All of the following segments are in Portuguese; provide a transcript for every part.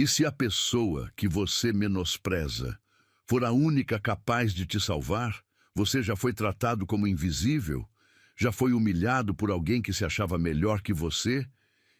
E se a pessoa que você menospreza for a única capaz de te salvar, você já foi tratado como invisível? Já foi humilhado por alguém que se achava melhor que você?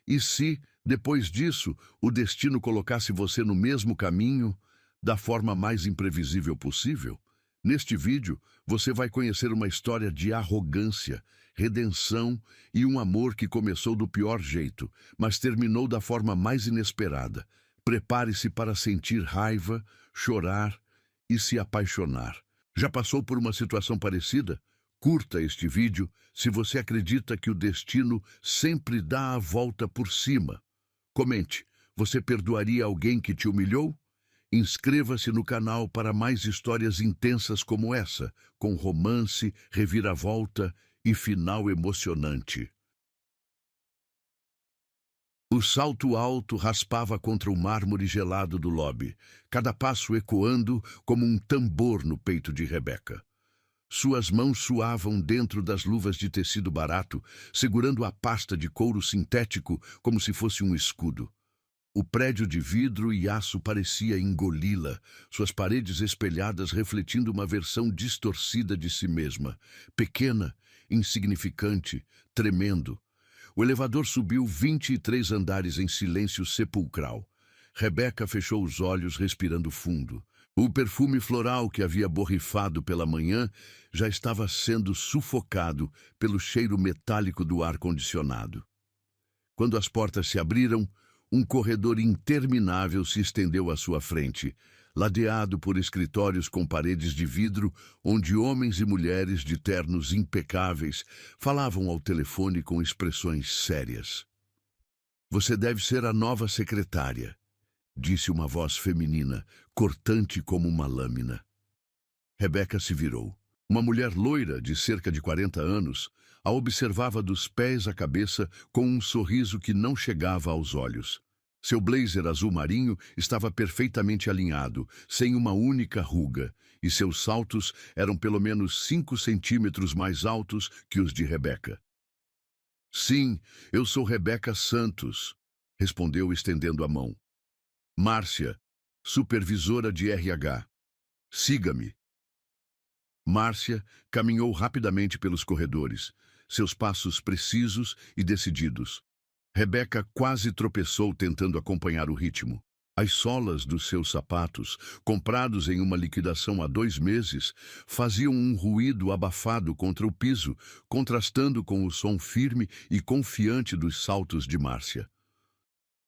E se, depois disso, o destino colocasse você no mesmo caminho, da forma mais imprevisível possível? Neste vídeo, você vai conhecer uma história de arrogância, redenção e um amor que começou do pior jeito, mas terminou da forma mais inesperada. Prepare-se para sentir raiva, chorar e se apaixonar. Já passou por uma situação parecida? Curta este vídeo se você acredita que o destino sempre dá a volta por cima. Comente, você perdoaria alguém que te humilhou? Inscreva-se no canal para mais histórias intensas como essa, com romance, reviravolta e final emocionante. O salto alto raspava contra o mármore gelado do lobby, cada passo ecoando como um tambor no peito de Rebeca. Suas mãos suavam dentro das luvas de tecido barato, segurando a pasta de couro sintético como se fosse um escudo. O prédio de vidro e aço parecia engoli-la, suas paredes espelhadas refletindo uma versão distorcida de si mesma, pequena, insignificante, tremendo. O elevador subiu 23 andares em silêncio sepulcral. Rebeca fechou os olhos, respirando fundo. O perfume floral que havia borrifado pela manhã já estava sendo sufocado pelo cheiro metálico do ar-condicionado. Quando as portas se abriram, um corredor interminável se estendeu à sua frente, ladeado por escritórios com paredes de vidro, onde homens e mulheres de ternos impecáveis falavam ao telefone com expressões sérias. "Você deve ser a nova secretária", disse uma voz feminina, cortante como uma lâmina. Rebeca se virou. Uma mulher loira, de cerca de 40 anos, a observava dos pés à cabeça com um sorriso que não chegava aos olhos. Seu blazer azul marinho estava perfeitamente alinhado, sem uma única ruga, e seus saltos eram pelo menos 5 centímetros mais altos que os de Rebeca. "Sim, eu sou Rebeca Santos", respondeu estendendo a mão. "Márcia, supervisora de RH. Siga-me." Márcia caminhou rapidamente pelos corredores, seus passos precisos e decididos. Rebeca quase tropeçou tentando acompanhar o ritmo. As solas dos seus sapatos, comprados em uma liquidação há 2 meses, faziam um ruído abafado contra o piso, contrastando com o som firme e confiante dos saltos de Márcia.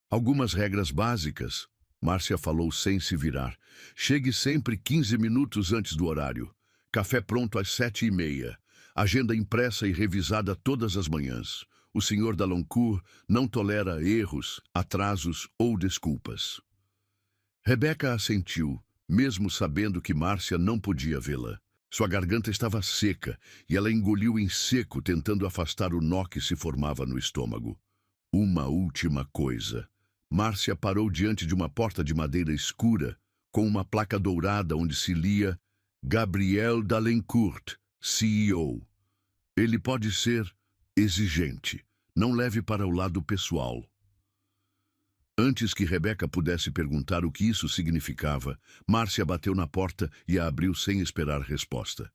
"Algumas regras básicas", Márcia falou sem se virar. "Chegue sempre 15 minutos antes do horário. Café pronto às 7h30. Agenda impressa e revisada todas as manhãs. O Sr. Dalancourt não tolera erros, atrasos ou desculpas." Rebeca assentiu, mesmo sabendo que Márcia não podia vê-la. Sua garganta estava seca e ela engoliu em seco, tentando afastar o nó que se formava no estômago. Uma última coisa. Márcia parou diante de uma porta de madeira escura, com uma placa dourada onde se lia "Gabriel Dalancourt, CEO. Ele pode ser exigente. Não leve para o lado pessoal." Antes que Rebeca pudesse perguntar o que isso significava, Márcia bateu na porta e a abriu sem esperar resposta.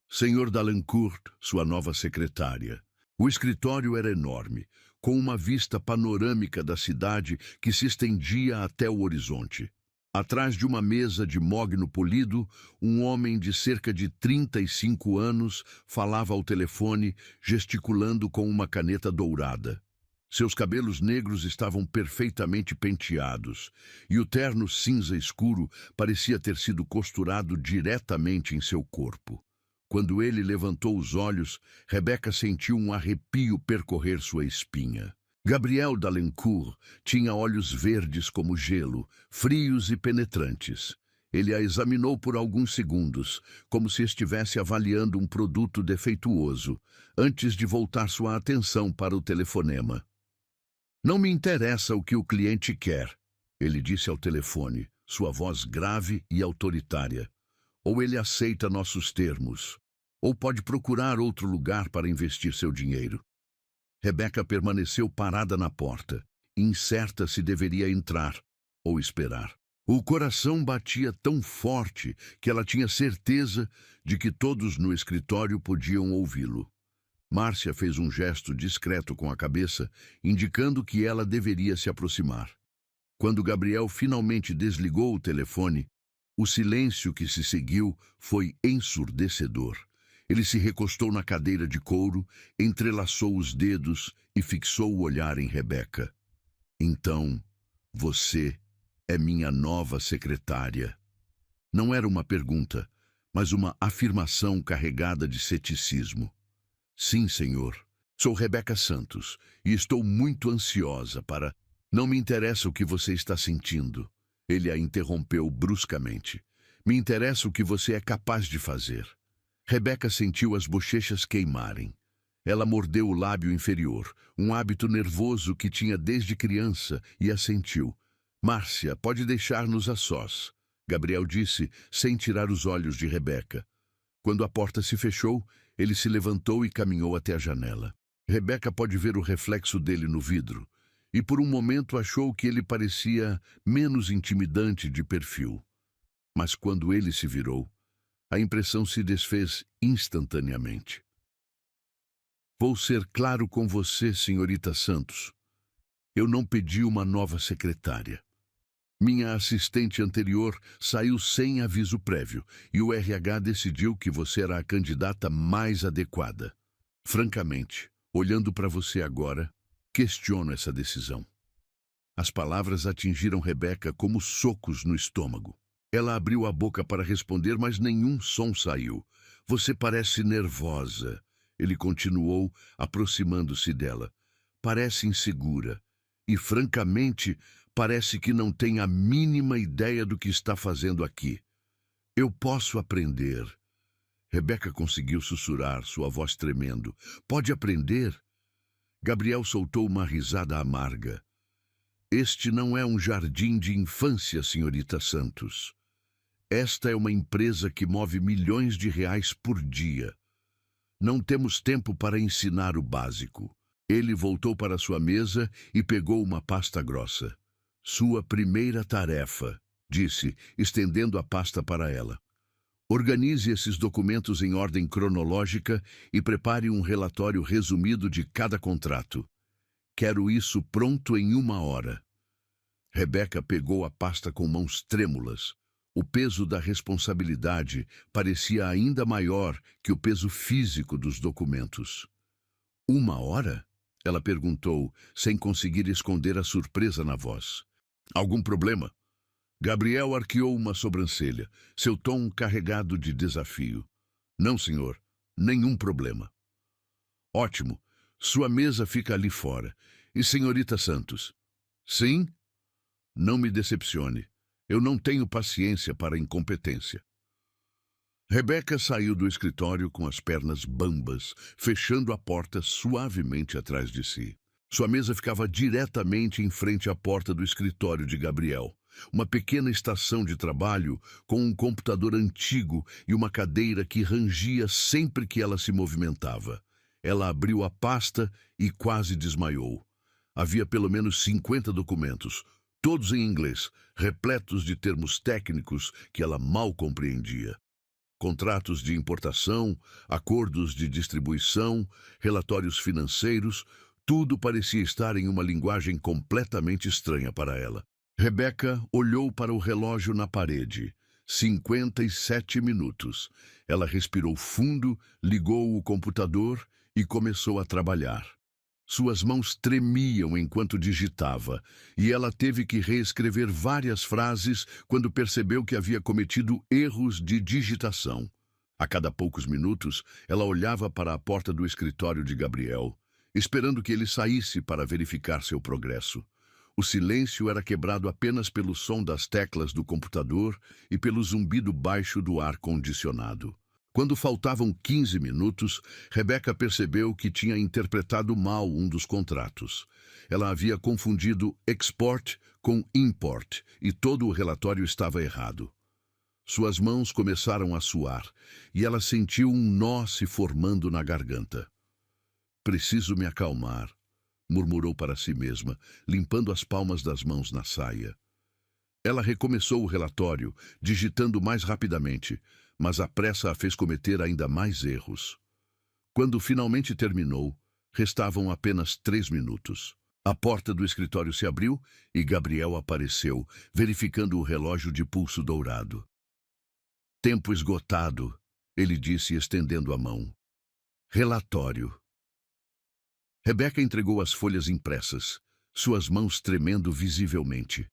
"Sr. Dalancourt, sua nova secretária." O escritório era enorme, com uma vista panorâmica da cidade que se estendia até o horizonte. Atrás de uma mesa de mogno polido, um homem de cerca de 35 anos falava ao telefone, gesticulando com uma caneta dourada. Seus cabelos negros estavam perfeitamente penteados, e o terno cinza escuro parecia ter sido costurado diretamente em seu corpo. Quando ele levantou os olhos, Rebeca sentiu um arrepio percorrer sua espinha. Gabriel Dalancourt tinha olhos verdes como gelo, frios e penetrantes. Ele a examinou por alguns segundos, como se estivesse avaliando um produto defeituoso, antes de voltar sua atenção para o telefonema. "Não me interessa o que o cliente quer", ele disse ao telefone, sua voz grave e autoritária. "Ou ele aceita nossos termos, ou pode procurar outro lugar para investir seu dinheiro." Rebeca permaneceu parada na porta, incerta se deveria entrar. ou esperar. O coração batia tão forte que ela tinha certeza de que todos no escritório podiam ouvi-lo. Márcia fez um gesto discreto com a cabeça, indicando que ela deveria se aproximar. Quando Gabriel finalmente desligou o telefone, o silêncio que se seguiu foi ensurdecedor. Ele se recostou na cadeira de couro, entrelaçou os dedos e fixou o olhar em Rebeca. Então, você é minha nova secretária. Não era uma pergunta, mas uma afirmação carregada de ceticismo. Sim, senhor. Sou Rebeca Santos e estou muito ansiosa para... Não me interessa o que você está sentindo. Ele a interrompeu bruscamente. Me interessa o que você é capaz de fazer. Rebeca sentiu as bochechas queimarem. Ela mordeu o lábio inferior, um hábito nervoso que tinha desde criança, e assentiu. Márcia, pode deixar-nos a sós, Gabriel disse, sem tirar os olhos de Rebeca. Quando a porta se fechou, ele se levantou e caminhou até a janela. Rebeca pode ver o reflexo dele no vidro, e por um momento achou que ele parecia menos intimidante de perfil. Mas quando ele se virou, a impressão se desfez instantaneamente. Vou ser claro com você, senhorita Santos. Eu não pedi uma nova secretária. Minha assistente anterior saiu sem aviso prévio e o RH decidiu que você era a candidata mais adequada. Francamente, olhando para você agora, questiono essa decisão. As palavras atingiram Rebeca como socos no estômago. Ela abriu a boca para responder, mas nenhum som saiu. Você parece nervosa, ele continuou, aproximando-se dela. Parece insegura e, francamente, parece que não tem a mínima ideia do que está fazendo aqui. Eu posso aprender. Rebeca conseguiu sussurrar, sua voz tremendo. Pode aprender? Gabriel soltou uma risada amarga. Este não é um jardim de infância, senhorita Santos. Esta é uma empresa que move milhões de reais por dia. Não temos tempo para ensinar o básico. Ele voltou para sua mesa e pegou uma pasta grossa. Sua primeira tarefa, disse, estendendo a pasta para ela. Organize esses documentos em ordem cronológica e prepare um relatório resumido de cada contrato. Quero isso pronto em 1 hora. Rebeca pegou a pasta com mãos trêmulas. O peso da responsabilidade parecia ainda maior que o peso físico dos documentos. 1 hora? Ela perguntou, sem conseguir esconder a surpresa na voz. Algum problema? Gabriel arqueou uma sobrancelha, seu tom carregado de desafio. Não, senhor, nenhum problema. Ótimo, sua mesa fica ali fora. E senhorita Santos? Sim? Não me decepcione. Eu não tenho paciência para incompetência. Rebeca saiu do escritório com as pernas bambas, fechando a porta suavemente atrás de si. Sua mesa ficava diretamente em frente à porta do escritório de Gabriel. Uma pequena estação de trabalho com um computador antigo e uma cadeira que rangia sempre que ela se movimentava. Ela abriu a pasta e quase desmaiou. Havia pelo menos 50 documentos, todos em inglês, repletos de termos técnicos que ela mal compreendia. Contratos de importação, acordos de distribuição, relatórios financeiros, tudo parecia estar em uma linguagem completamente estranha para ela. Rebeca olhou para o relógio na parede. 57 minutos. Ela respirou fundo, ligou o computador e começou a trabalhar. Suas mãos tremiam enquanto digitava, e ela teve que reescrever várias frases quando percebeu que havia cometido erros de digitação. A cada poucos minutos, ela olhava para a porta do escritório de Gabriel, esperando que ele saísse para verificar seu progresso. O silêncio era quebrado apenas pelo som das teclas do computador e pelo zumbido baixo do ar-condicionado. Quando faltavam 15 minutos, Rebeca percebeu que tinha interpretado mal um dos contratos. Ela havia confundido export com import e todo o relatório estava errado. Suas mãos começaram a suar e ela sentiu um nó se formando na garganta. Preciso me acalmar, murmurou para si mesma, limpando as palmas das mãos na saia. Ela recomeçou o relatório, digitando mais rapidamente, mas a pressa a fez cometer ainda mais erros. Quando finalmente terminou, restavam apenas 3 minutos. A porta do escritório se abriu e Gabriel apareceu, verificando o relógio de pulso dourado. Tempo esgotado, ele disse, estendendo a mão. Relatório. Rebeca entregou as folhas impressas, suas mãos tremendo visivelmente.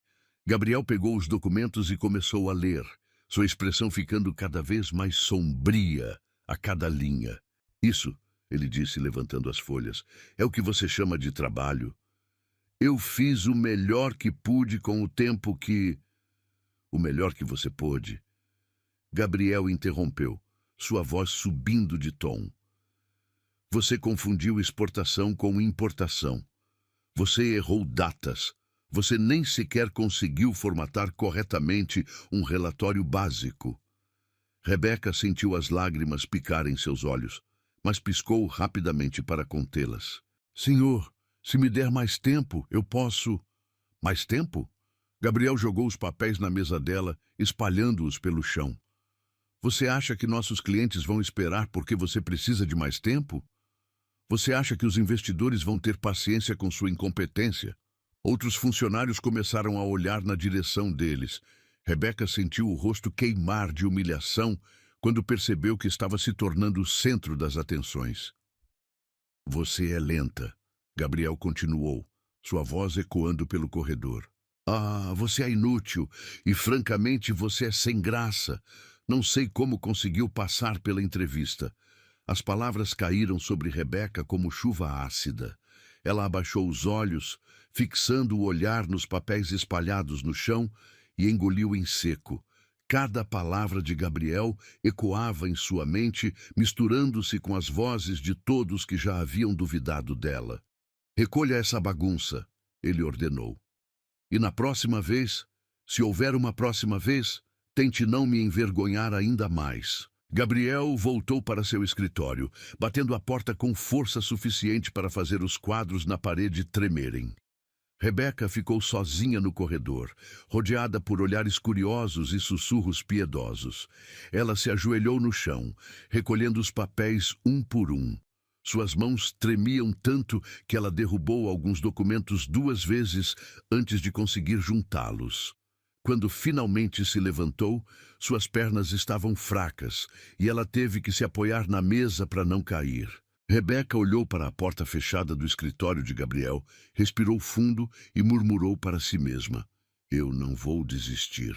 Gabriel pegou os documentos e começou a ler, sua expressão ficando cada vez mais sombria a cada linha. Isso, ele disse, levantando as folhas, é o que você chama de trabalho. Eu fiz o melhor que pude com o tempo que... O melhor que você pôde. Gabriel interrompeu, sua voz subindo de tom. Você confundiu exportação com importação. Você errou datas. Você nem sequer conseguiu formatar corretamente um relatório básico. Rebeca sentiu as lágrimas picarem seus olhos, mas piscou rapidamente para contê-las. Senhor, se me der mais tempo, eu posso... Mais tempo? Gabriel jogou os papéis na mesa dela, espalhando-os pelo chão. Você acha que nossos clientes vão esperar porque você precisa de mais tempo? Você acha que os investidores vão ter paciência com sua incompetência? Outros funcionários começaram a olhar na direção deles. Rebeca sentiu o rosto queimar de humilhação quando percebeu que estava se tornando o centro das atenções. Você é lenta, Gabriel continuou, sua voz ecoando pelo corredor. Ah, você é inútil e, francamente, você é sem graça. Não sei como conseguiu passar pela entrevista. As palavras caíram sobre Rebeca como chuva ácida. Ela abaixou os olhos, fixando o olhar nos papéis espalhados no chão, e engoliu em seco. Cada palavra de Gabriel ecoava em sua mente, misturando-se com as vozes de todos que já haviam duvidado dela. Recolha essa bagunça, ele ordenou. E na próxima vez, se houver uma próxima vez, tente não me envergonhar ainda mais. Gabriel voltou para seu escritório, batendo a porta com força suficiente para fazer os quadros na parede tremerem. Rebeca ficou sozinha no corredor, rodeada por olhares curiosos e sussurros piedosos. Ela se ajoelhou no chão, recolhendo os papéis um por um. Suas mãos tremiam tanto que ela derrubou alguns documentos 2 vezes antes de conseguir juntá-los. Quando finalmente se levantou, suas pernas estavam fracas e ela teve que se apoiar na mesa para não cair. Rebeca olhou para a porta fechada do escritório de Gabriel, respirou fundo e murmurou para si mesma: Eu não vou desistir.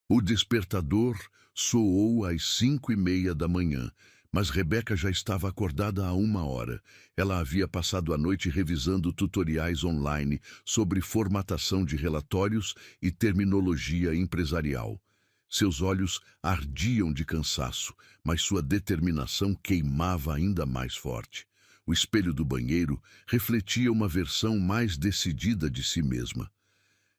O despertador soou às 5:30 da manhã, mas Rebeca já estava acordada há 1 hora. Ela havia passado a noite revisando tutoriais online sobre formatação de relatórios e terminologia empresarial. Seus olhos ardiam de cansaço, mas sua determinação queimava ainda mais forte. O espelho do banheiro refletia uma versão mais decidida de si mesma.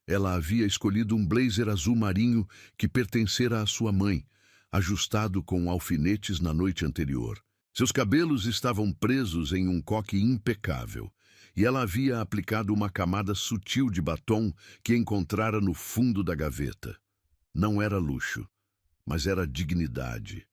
Ela havia escolhido um blazer azul marinho que pertencera à sua mãe, ajustado com alfinetes na noite anterior. Seus cabelos estavam presos em um coque impecável, e ela havia aplicado uma camada sutil de batom que encontrara no fundo da gaveta. Não era luxo, mas era dignidade.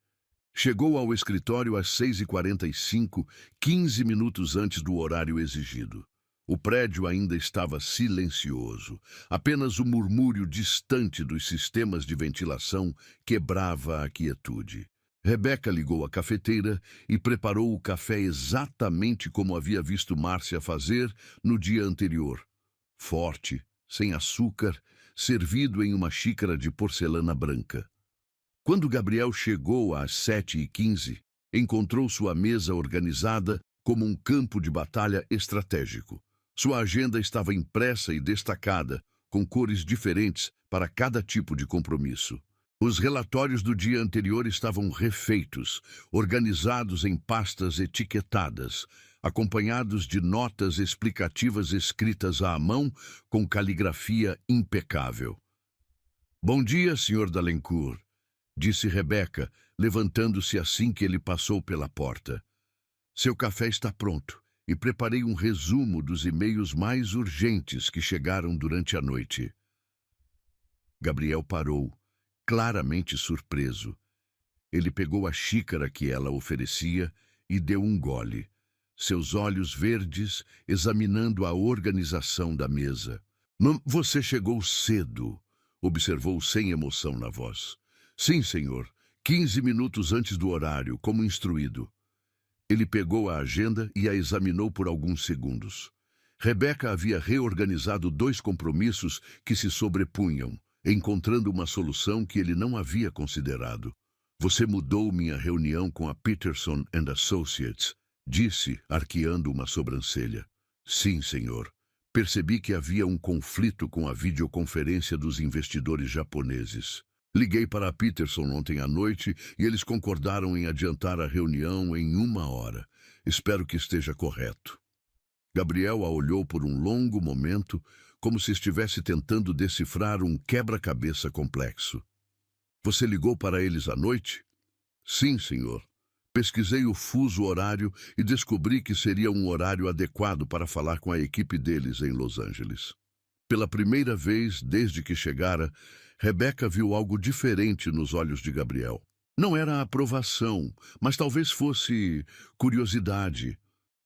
Chegou ao escritório às 6:45, 15 minutos antes do horário exigido. O prédio ainda estava silencioso. Apenas o murmúrio distante dos sistemas de ventilação quebrava a quietude. Rebeca ligou a cafeteira e preparou o café exatamente como havia visto Márcia fazer no dia anterior. Forte, sem açúcar, servido em uma xícara de porcelana branca. Quando Gabriel chegou às 7:15, encontrou sua mesa organizada como um campo de batalha estratégico. Sua agenda estava impressa e destacada, com cores diferentes para cada tipo de compromisso. Os relatórios do dia anterior estavam refeitos, organizados em pastas etiquetadas, acompanhados de notas explicativas escritas à mão com caligrafia impecável. Bom dia, Sr. Dalencourt, disse Rebeca, levantando-se assim que ele passou pela porta. Seu café está pronto e preparei um resumo dos e-mails mais urgentes que chegaram durante a noite. Gabriel parou, claramente surpreso. Ele pegou a xícara que ela oferecia e deu um gole, seus olhos verdes examinando a organização da mesa. Você chegou cedo, observou sem emoção na voz. Sim, senhor. 15 minutos antes do horário, como instruído. Ele pegou a agenda e a examinou por alguns segundos. Rebeca havia reorganizado 2 compromissos que se sobrepunham, encontrando uma solução que ele não havia considerado. Você mudou minha reunião com a Peterson and Associates, disse, arqueando uma sobrancelha. Sim, senhor. Percebi que havia um conflito com a videoconferência dos investidores japoneses. Liguei para a Peterson ontem à noite e eles concordaram em adiantar a reunião em 1 hora. Espero que esteja correto. Gabriel a olhou por um longo momento, como se estivesse tentando decifrar um quebra-cabeça complexo. Você ligou para eles à noite? Sim, senhor. Pesquisei o fuso horário e descobri que seria um horário adequado para falar com a equipe deles em Los Angeles. Pela primeira vez desde que chegara, Rebeca viu algo diferente nos olhos de Gabriel. Não era aprovação, mas talvez fosse curiosidade.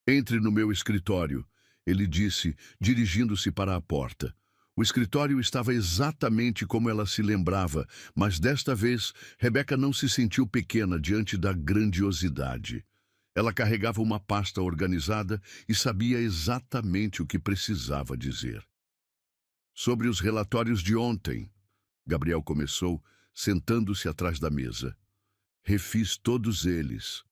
Entre no meu escritório, ele disse, dirigindo-se para a porta. O escritório estava exatamente como ela se lembrava, mas desta vez, Rebeca não se sentiu pequena diante da grandiosidade. Ela carregava uma pasta organizada e sabia exatamente o que precisava dizer. Sobre os relatórios de ontem, Gabriel começou, sentando-se atrás da mesa. Refiz todos eles.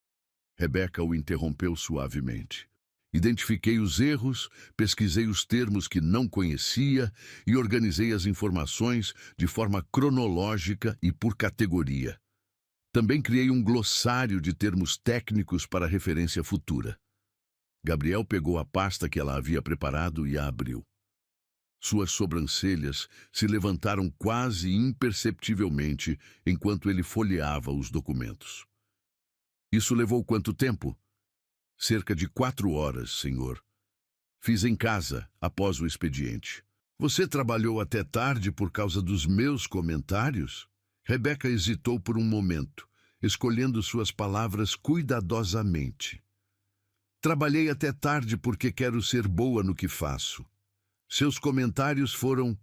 Rebeca o interrompeu suavemente. Identifiquei os erros, pesquisei os termos que não conhecia e organizei as informações de forma cronológica e por categoria. Também criei um glossário de termos técnicos para referência futura. Gabriel pegou a pasta que ela havia preparado e a abriu. Suas sobrancelhas se levantaram quase imperceptivelmente enquanto ele folheava os documentos. Isso levou quanto tempo? Cerca de 4 horas, senhor. Fiz em casa, após o expediente. Você trabalhou até tarde por causa dos meus comentários? Rebeca hesitou por um momento, escolhendo suas palavras cuidadosamente. Trabalhei até tarde porque quero ser boa no que faço. Seus comentários foram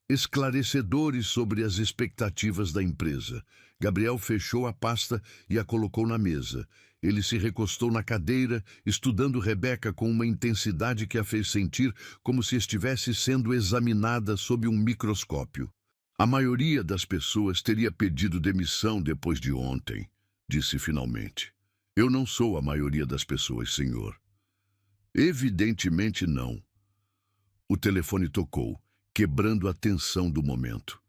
esclarecedores sobre as expectativas da empresa. Gabriel fechou a pasta e a colocou na mesa. Ele se recostou na cadeira, estudando Rebeca com uma intensidade que a fez sentir como se estivesse sendo examinada sob um microscópio. A maioria das pessoas teria pedido demissão depois de ontem, disse finalmente. Eu não sou a maioria das pessoas, senhor. Evidentemente não. O telefone tocou, quebrando a tensão do momento.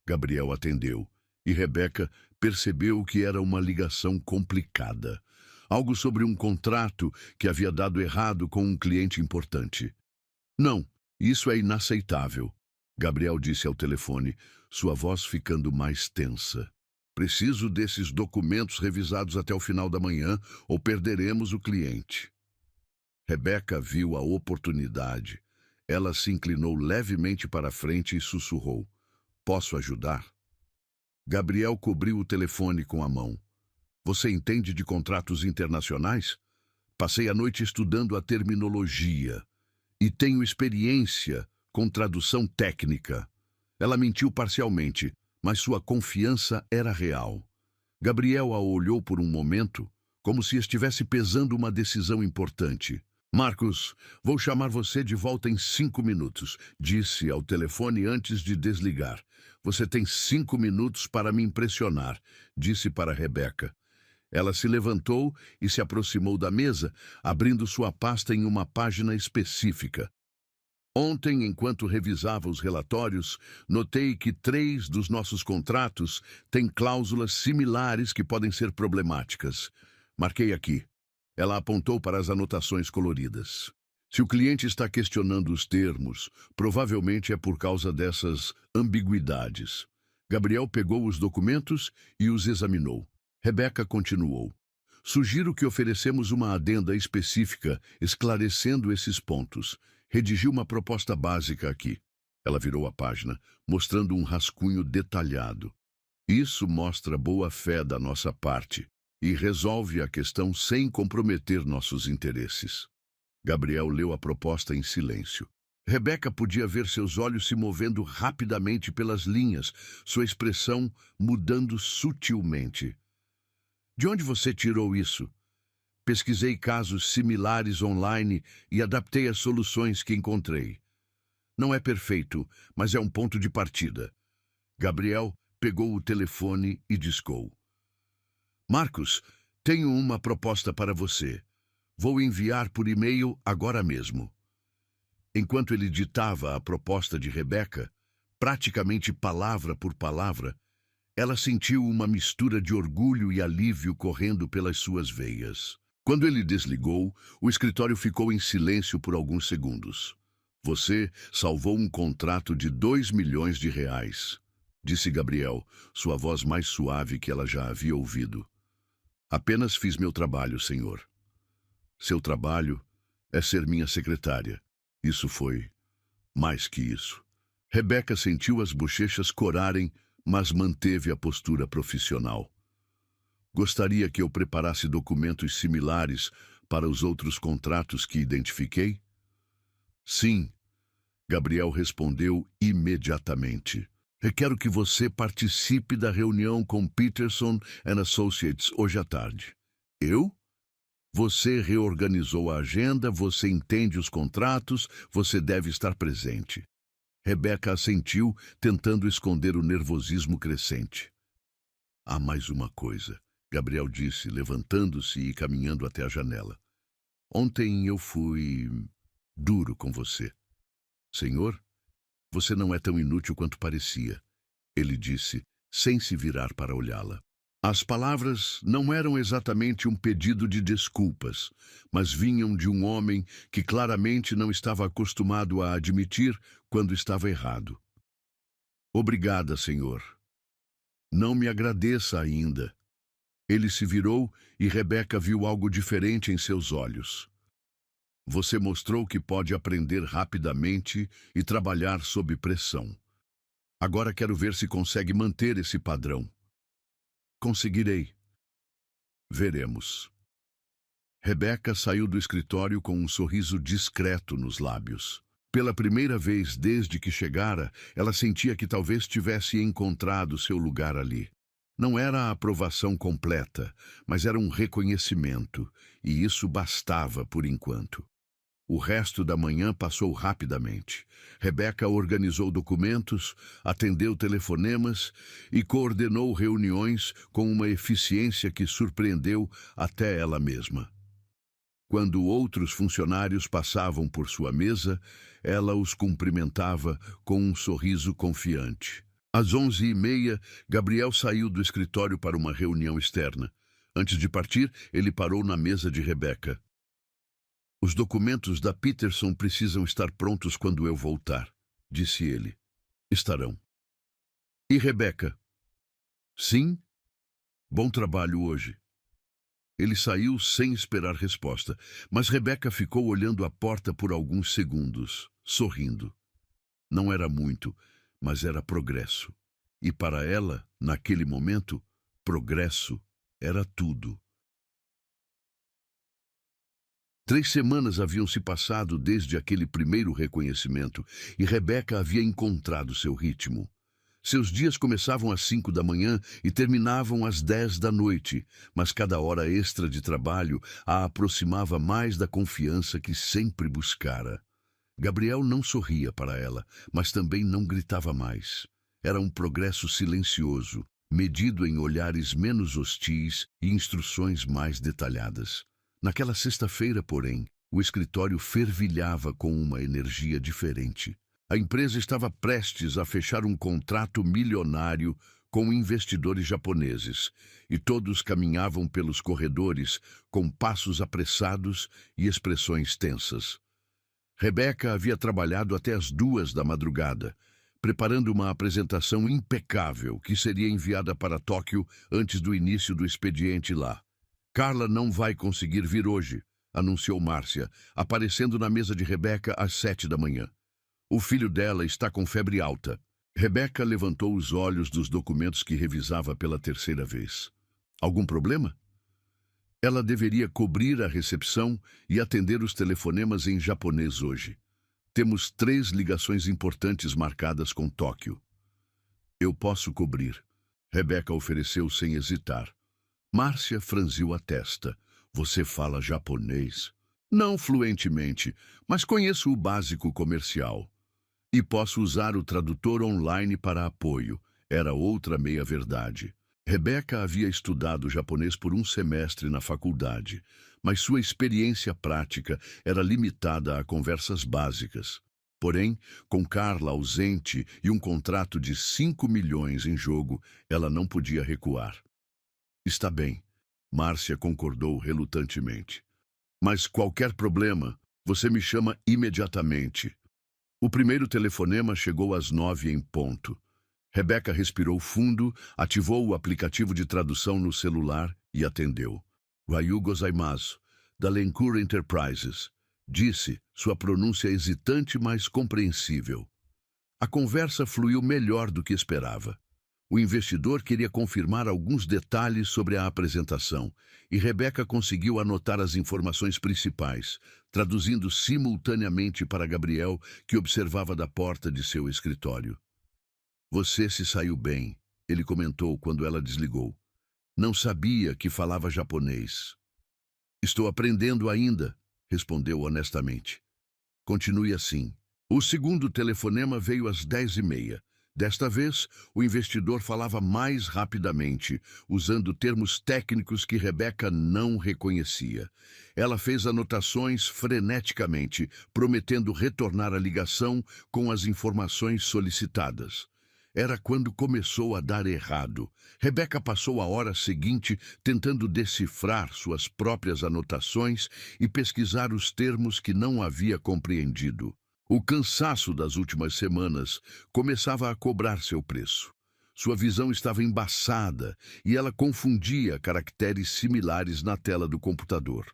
Gabriel atendeu, e Rebeca percebeu que era uma ligação complicada. Algo sobre um contrato que havia dado errado com um cliente importante. Não, isso é inaceitável, Gabriel disse ao telefone, sua voz ficando mais tensa. Preciso desses documentos revisados até o final da manhã ou perderemos o cliente. Rebeca viu a oportunidade. Ela se inclinou levemente para a frente e sussurrou. Posso ajudar? Gabriel cobriu o telefone com a mão. Você entende de contratos internacionais? Passei a noite estudando a terminologia e tenho experiência com tradução técnica. Ela mentiu parcialmente, mas sua confiança era real. Gabriel a olhou por um momento, como se estivesse pesando uma decisão importante. Marcos, vou chamar você de volta em 5 minutos, disse ao telefone antes de desligar. Você tem 5 minutos para me impressionar, disse para Rebeca. Ela se levantou e se aproximou da mesa, abrindo sua pasta em uma página específica. Ontem, enquanto revisava os relatórios, notei que 3 dos nossos contratos têm cláusulas similares que podem ser problemáticas. Marquei aqui. Ela apontou para as anotações coloridas. Se o cliente está questionando os termos, provavelmente é por causa dessas ambiguidades. Gabriel pegou os documentos e os examinou. Rebeca continuou. Sugiro que oferecemos uma adenda específica esclarecendo esses pontos. Redigi uma proposta básica aqui. Ela virou a página, mostrando um rascunho detalhado. Isso mostra boa-fé da nossa parte e resolve a questão sem comprometer nossos interesses. Gabriel leu a proposta em silêncio. Rebeca podia ver seus olhos se movendo rapidamente pelas linhas, sua expressão mudando sutilmente. De onde você tirou isso? Pesquisei casos similares online e adaptei as soluções que encontrei. Não é perfeito, mas é um ponto de partida. Gabriel pegou o telefone e discou. Marcos, tenho uma proposta para você. Vou enviar por e-mail agora mesmo. Enquanto ele ditava a proposta de Rebeca, praticamente palavra por palavra, ela sentiu uma mistura de orgulho e alívio correndo pelas suas veias. Quando ele desligou, o escritório ficou em silêncio por alguns segundos. Você salvou um contrato de R$ 2 milhões, disse Gabriel, sua voz mais suave que ela já havia ouvido. Apenas fiz meu trabalho, senhor. Seu trabalho é ser minha secretária. Isso foi mais que isso. Rebeca sentiu as bochechas corarem, mas manteve a postura profissional. Gostaria que eu preparasse documentos similares para os outros contratos que identifiquei? Sim, Gabriel respondeu imediatamente. Requero que você participe da reunião com Peterson and Associates hoje à tarde. Eu? Você reorganizou a agenda, você entende os contratos, você deve estar presente. Rebeca assentiu, tentando esconder o nervosismo crescente. Há mais uma coisa, Gabriel disse, levantando-se e caminhando até a janela. Ontem eu fui duro com você. Senhor, você não é tão inútil quanto parecia, ele disse, sem se virar para olhá-la. As palavras não eram exatamente um pedido de desculpas, mas vinham de um homem que claramente não estava acostumado a admitir quando estava errado. Obrigada, senhor. Não me agradeça ainda. Ele se virou e Rebeca viu algo diferente em seus olhos. Você mostrou que pode aprender rapidamente e trabalhar sob pressão. Agora quero ver se consegue manter esse padrão. Conseguirei. Veremos. Rebeca saiu do escritório com um sorriso discreto nos lábios. Pela primeira vez desde que chegara, ela sentia que talvez tivesse encontrado seu lugar ali. Não era a aprovação completa, mas era um reconhecimento, e isso bastava por enquanto. O resto da manhã passou rapidamente. Rebeca organizou documentos, atendeu telefonemas e coordenou reuniões com uma eficiência que surpreendeu até ela mesma. Quando outros funcionários passavam por sua mesa, ela os cumprimentava com um sorriso confiante. Às 11h30, Gabriel saiu do escritório para uma reunião externa. Antes de partir, ele parou na mesa de Rebeca. Os documentos da Peterson precisam estar prontos quando eu voltar, disse ele. Estarão. E Rebeca? Sim? Bom trabalho hoje. Ele saiu sem esperar resposta, mas Rebeca ficou olhando a porta por alguns segundos, sorrindo. Não era muito, mas era progresso. E para ela, naquele momento, progresso era tudo. 3 semanas haviam se passado desde aquele primeiro reconhecimento e Rebeca havia encontrado seu ritmo. Seus dias começavam às 5 da manhã e terminavam às 10 da noite, mas cada hora extra de trabalho a aproximava mais da confiança que sempre buscara. Gabriel não sorria para ela, mas também não gritava mais. Era um progresso silencioso, medido em olhares menos hostis e instruções mais detalhadas. Naquela sexta-feira, porém, o escritório fervilhava com uma energia diferente. A empresa estava prestes a fechar um contrato milionário com investidores japoneses, e todos caminhavam pelos corredores com passos apressados e expressões tensas. Rebeca havia trabalhado até as 2 da madrugada, preparando uma apresentação impecável que seria enviada para Tóquio antes do início do expediente lá. Carla não vai conseguir vir hoje, anunciou Márcia, aparecendo na mesa de Rebeca às 7 da manhã. O filho dela está com febre alta. Rebeca levantou os olhos dos documentos que revisava pela terceira vez. Algum problema? Ela deveria cobrir a recepção e atender os telefonemas em japonês hoje. Temos 3 ligações importantes marcadas com Tóquio. Eu posso cobrir. Rebeca ofereceu sem hesitar. Márcia franziu a testa. Você fala japonês? Não fluentemente, mas conheço o básico comercial. E posso usar o tradutor online para apoio. Era outra meia-verdade. Rebeca havia estudado japonês por um semestre na faculdade, mas sua experiência prática era limitada a conversas básicas. Porém, com Carla ausente e um contrato de 5 milhões em jogo, ela não podia recuar. Está bem, Márcia concordou relutantemente. Mas qualquer problema, você me chama imediatamente. O primeiro telefonema chegou às 9 em ponto. Rebeca respirou fundo, ativou o aplicativo de tradução no celular e atendeu. Ryu gozaimasu, da Lencour Enterprises, disse, sua pronúncia hesitante, mas compreensível. A conversa fluiu melhor do que esperava. O investidor queria confirmar alguns detalhes sobre a apresentação, e Rebeca conseguiu anotar as informações principais, traduzindo simultaneamente para Gabriel, que observava da porta de seu escritório. Você se saiu bem, ele comentou quando ela desligou. Não sabia que falava japonês. Estou aprendendo ainda, respondeu honestamente. Continue assim. O segundo telefonema veio às 10h30. Desta vez, o investidor falava mais rapidamente, usando termos técnicos que Rebeca não reconhecia. Ela fez anotações freneticamente, prometendo retornar a ligação com as informações solicitadas. Era quando começou a dar errado. Rebeca passou a hora seguinte tentando decifrar suas próprias anotações e pesquisar os termos que não havia compreendido. O cansaço das últimas semanas começava a cobrar seu preço. Sua visão estava embaçada e ela confundia caracteres similares na tela do computador.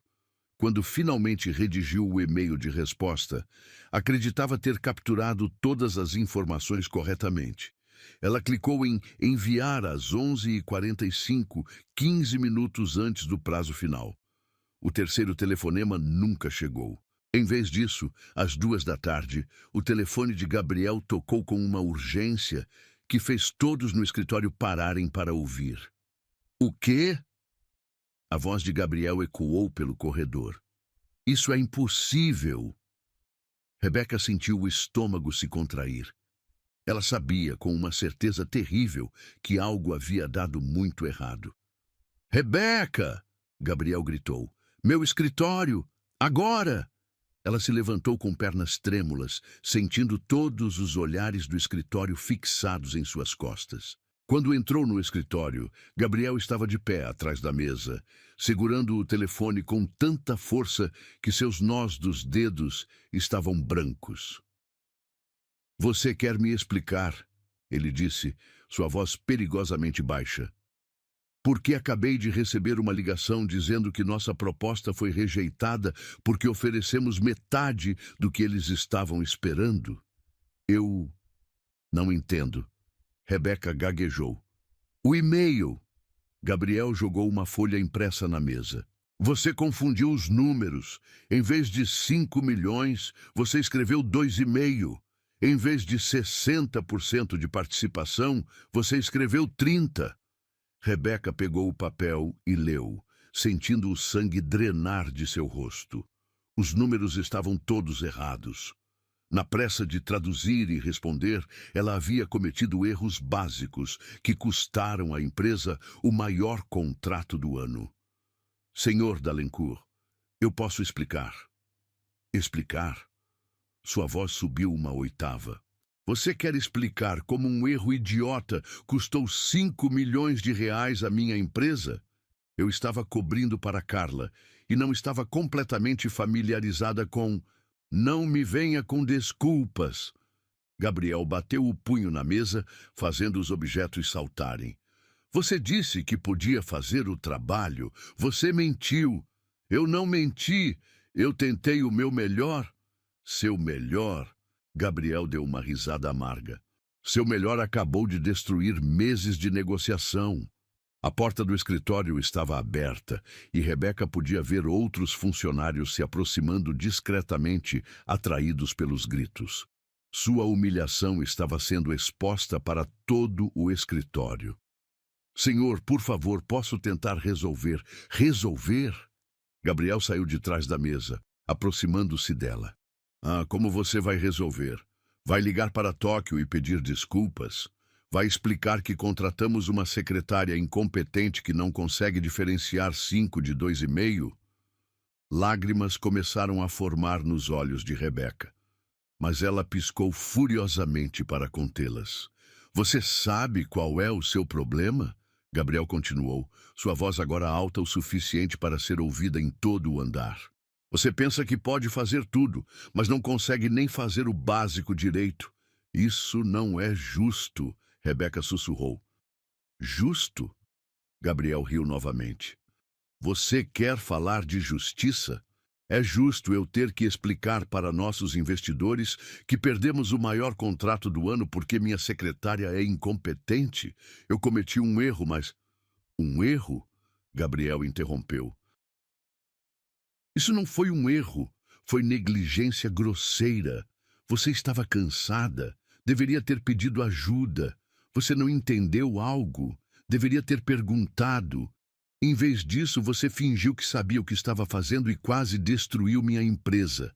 Quando finalmente redigiu o e-mail de resposta, acreditava ter capturado todas as informações corretamente. Ela clicou em enviar às 11h45, 15 minutos antes do prazo final. O terceiro telefonema nunca chegou. Em vez disso, às 2h, o telefone de Gabriel tocou com uma urgência que fez todos no escritório pararem para ouvir. O quê? A voz de Gabriel ecoou pelo corredor. Isso é impossível! Rebeca sentiu o estômago se contrair. Ela sabia, com uma certeza terrível, que algo havia dado muito errado. Rebeca! Gabriel gritou. Meu escritório! Agora! Ela se levantou com pernas trêmulas, sentindo todos os olhares do escritório fixados em suas costas. Quando entrou no escritório, Gabriel estava de pé atrás da mesa, segurando o telefone com tanta força que seus nós dos dedos estavam brancos. Você quer me explicar, ele disse, sua voz perigosamente baixa. Porque acabei de receber uma ligação dizendo que nossa proposta foi rejeitada porque oferecemos metade do que eles estavam esperando? Eu não entendo. Rebeca gaguejou. O e-mail. Gabriel jogou uma folha impressa na mesa. Você confundiu os números. Em vez de 5 milhões, você escreveu 2,5. Em vez de 60% de participação, você escreveu 30%. Rebeca pegou o papel e leu, sentindo o sangue drenar de seu rosto. Os números estavam todos errados. Na pressa de traduzir e responder, ela havia cometido erros básicos que custaram à empresa o maior contrato do ano. Senhor Dalencourt, eu posso explicar. Explicar? Sua voz subiu uma oitava. Você quer explicar como um erro idiota custou 5 milhões de reais à minha empresa? Eu estava cobrindo para Carla e não estava completamente familiarizada com... Não me venha com desculpas. Gabriel bateu o punho na mesa, fazendo os objetos saltarem. Você disse que podia fazer o trabalho. Você mentiu. Eu não menti. Eu tentei o meu melhor. Seu melhor? Gabriel deu uma risada amarga. Seu melhor acabou de destruir meses de negociação. A porta do escritório estava aberta e Rebeca podia ver outros funcionários se aproximando discretamente, atraídos pelos gritos. Sua humilhação estava sendo exposta para todo o escritório. Senhor, por favor, posso tentar resolver. Resolver? Gabriel saiu de trás da mesa, aproximando-se dela. Ah, como você vai resolver? Vai ligar para Tóquio e pedir desculpas? Vai explicar que contratamos uma secretária incompetente que não consegue diferenciar 5 de 2,5? Lágrimas começaram a formar nos olhos de Rebeca, mas ela piscou furiosamente para contê-las. Você sabe qual é o seu problema? Gabriel continuou, sua voz agora alta o suficiente para ser ouvida em todo o andar. Você pensa que pode fazer tudo, mas não consegue nem fazer o básico direito. Isso não é justo, Rebeca sussurrou. Justo? Gabriel riu novamente. Você quer falar de justiça? É justo eu ter que explicar para nossos investidores que perdemos o maior contrato do ano porque minha secretária é incompetente? Eu cometi um erro, mas... Um erro? Gabriel interrompeu. Isso não foi um erro, foi negligência grosseira. Você estava cansada, deveria ter pedido ajuda. Você não entendeu algo, deveria ter perguntado. Em vez disso, você fingiu que sabia o que estava fazendo e quase destruiu minha empresa.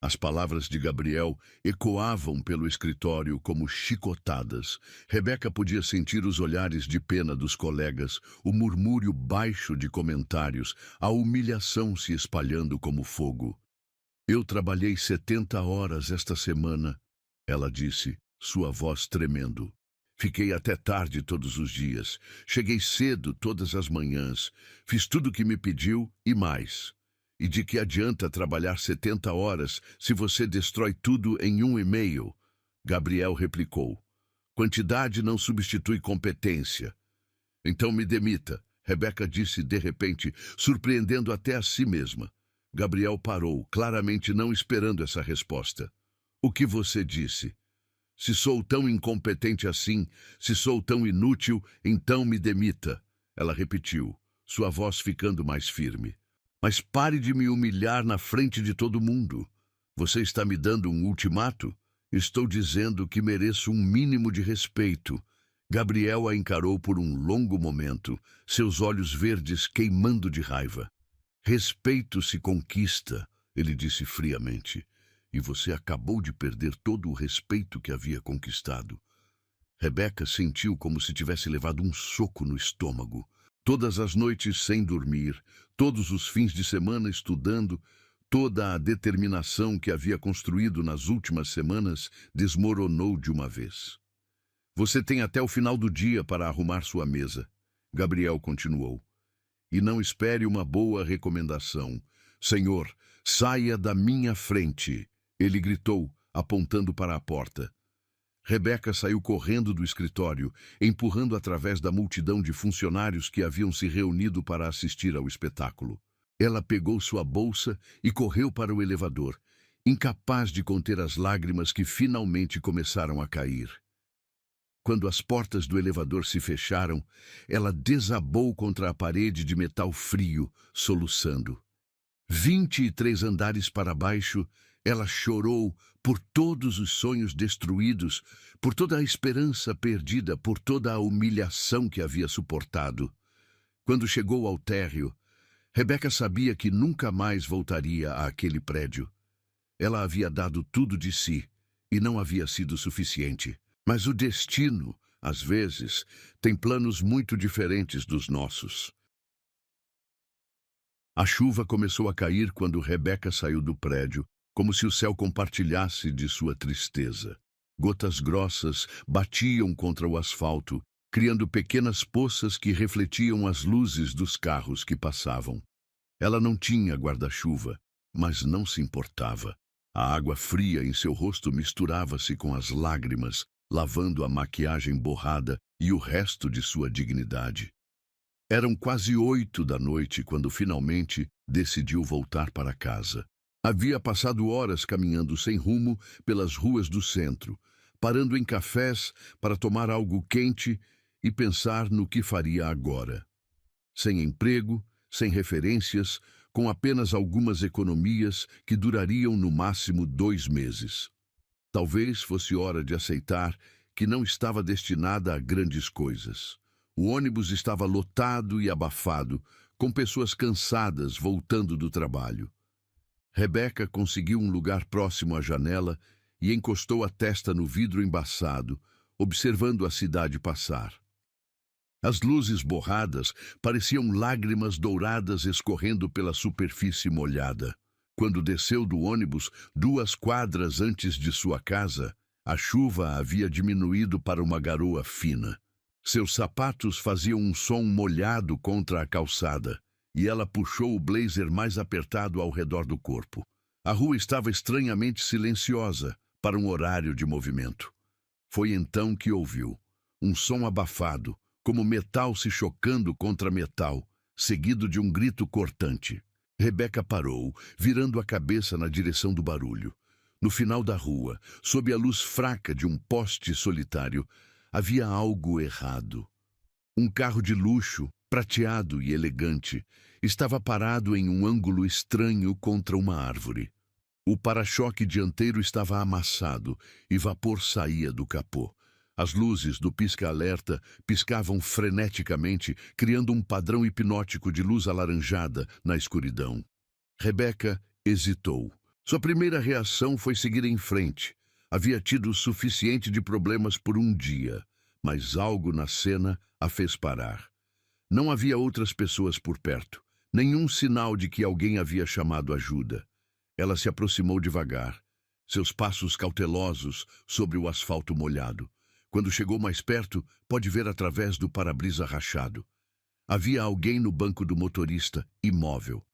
As palavras de Gabriel ecoavam pelo escritório como chicotadas. Rebeca podia sentir os olhares de pena dos colegas, o murmúrio baixo de comentários, a humilhação se espalhando como fogo. Eu trabalhei 70 horas esta semana, ela disse, sua voz tremendo. Fiquei até tarde todos os dias. Cheguei cedo todas as manhãs. Fiz tudo o que me pediu e mais. E de que adianta trabalhar 70 horas se você destrói tudo em 1,5? Gabriel replicou. Quantidade não substitui competência. Então me demita, Rebeca disse de repente, surpreendendo até a si mesma. Gabriel parou, claramente não esperando essa resposta. O que você disse? Se sou tão incompetente assim, se sou tão inútil, então me demita. Ela repetiu, sua voz ficando mais firme. Mas pare de me humilhar na frente de todo mundo. Você está me dando um ultimato? Estou dizendo que mereço um mínimo de respeito. Gabriel a encarou por um longo momento, seus olhos verdes queimando de raiva. Respeito se conquista, ele disse friamente. E você acabou de perder todo o respeito que havia conquistado. Rebeca sentiu como se tivesse levado um soco no estômago. Todas as noites sem dormir, todos os fins de semana estudando, toda a determinação que havia construído nas últimas semanas desmoronou de uma vez. Você tem até o final do dia para arrumar sua mesa, Gabriel continuou. E não espere uma boa recomendação. Senhor, saia da minha frente. Ele gritou, apontando para a porta. Rebeca saiu correndo do escritório, empurrando através da multidão de funcionários que haviam se reunido para assistir ao espetáculo. Ela pegou sua bolsa e correu para o elevador, incapaz de conter as lágrimas que finalmente começaram a cair. Quando as portas do elevador se fecharam, ela desabou contra a parede de metal frio, soluçando. 23 andares para baixo, ela chorou por todos os sonhos destruídos, por toda a esperança perdida, por toda a humilhação que havia suportado. Quando chegou ao térreo, Rebeca sabia que nunca mais voltaria àquele prédio. Ela havia dado tudo de si e não havia sido suficiente. Mas o destino, às vezes, tem planos muito diferentes dos nossos. A chuva começou a cair quando Rebeca saiu do prédio, como se o céu compartilhasse de sua tristeza. Gotas grossas batiam contra o asfalto, criando pequenas poças que refletiam as luzes dos carros que passavam. Ela não tinha guarda-chuva, mas não se importava. A água fria em seu rosto misturava-se com as lágrimas, lavando a maquiagem borrada e o resto de sua dignidade. Eram quase 8 da noite quando finalmente decidiu voltar para casa. Havia passado horas caminhando sem rumo pelas ruas do centro, parando em cafés para tomar algo quente e pensar no que faria agora. Sem emprego, sem referências, com apenas algumas economias que durariam no máximo 2 meses. Talvez fosse hora de aceitar que não estava destinada a grandes coisas. O ônibus estava lotado e abafado, com pessoas cansadas voltando do trabalho. Rebeca conseguiu um lugar próximo à janela e encostou a testa no vidro embaçado, observando a cidade passar. As luzes borradas pareciam lágrimas douradas escorrendo pela superfície molhada. Quando desceu do ônibus 2 quadras antes de sua casa, a chuva havia diminuído para uma garoa fina. Seus sapatos faziam um som molhado contra a calçada, e ela puxou o blazer mais apertado ao redor do corpo. A rua estava estranhamente silenciosa para um horário de movimento. Foi então que ouviu um som abafado, como metal se chocando contra metal, seguido de um grito cortante. Rebeca parou, virando a cabeça na direção do barulho. No final da rua, sob a luz fraca de um poste solitário, havia algo errado. Um carro de luxo, prateado e elegante, estava parado em um ângulo estranho contra uma árvore. O para-choque dianteiro estava amassado e vapor saía do capô. As luzes do pisca-alerta piscavam freneticamente, criando um padrão hipnótico de luz alaranjada na escuridão. Rebeca hesitou. Sua primeira reação foi seguir em frente. Havia tido o suficiente de problemas por um dia, mas algo na cena a fez parar. Não havia outras pessoas por perto, nenhum sinal de que alguém havia chamado ajuda. Ela se aproximou devagar, seus passos cautelosos sobre o asfalto molhado. Quando chegou mais perto, pôde ver através do para-brisa rachado. Havia alguém no banco do motorista, imóvel.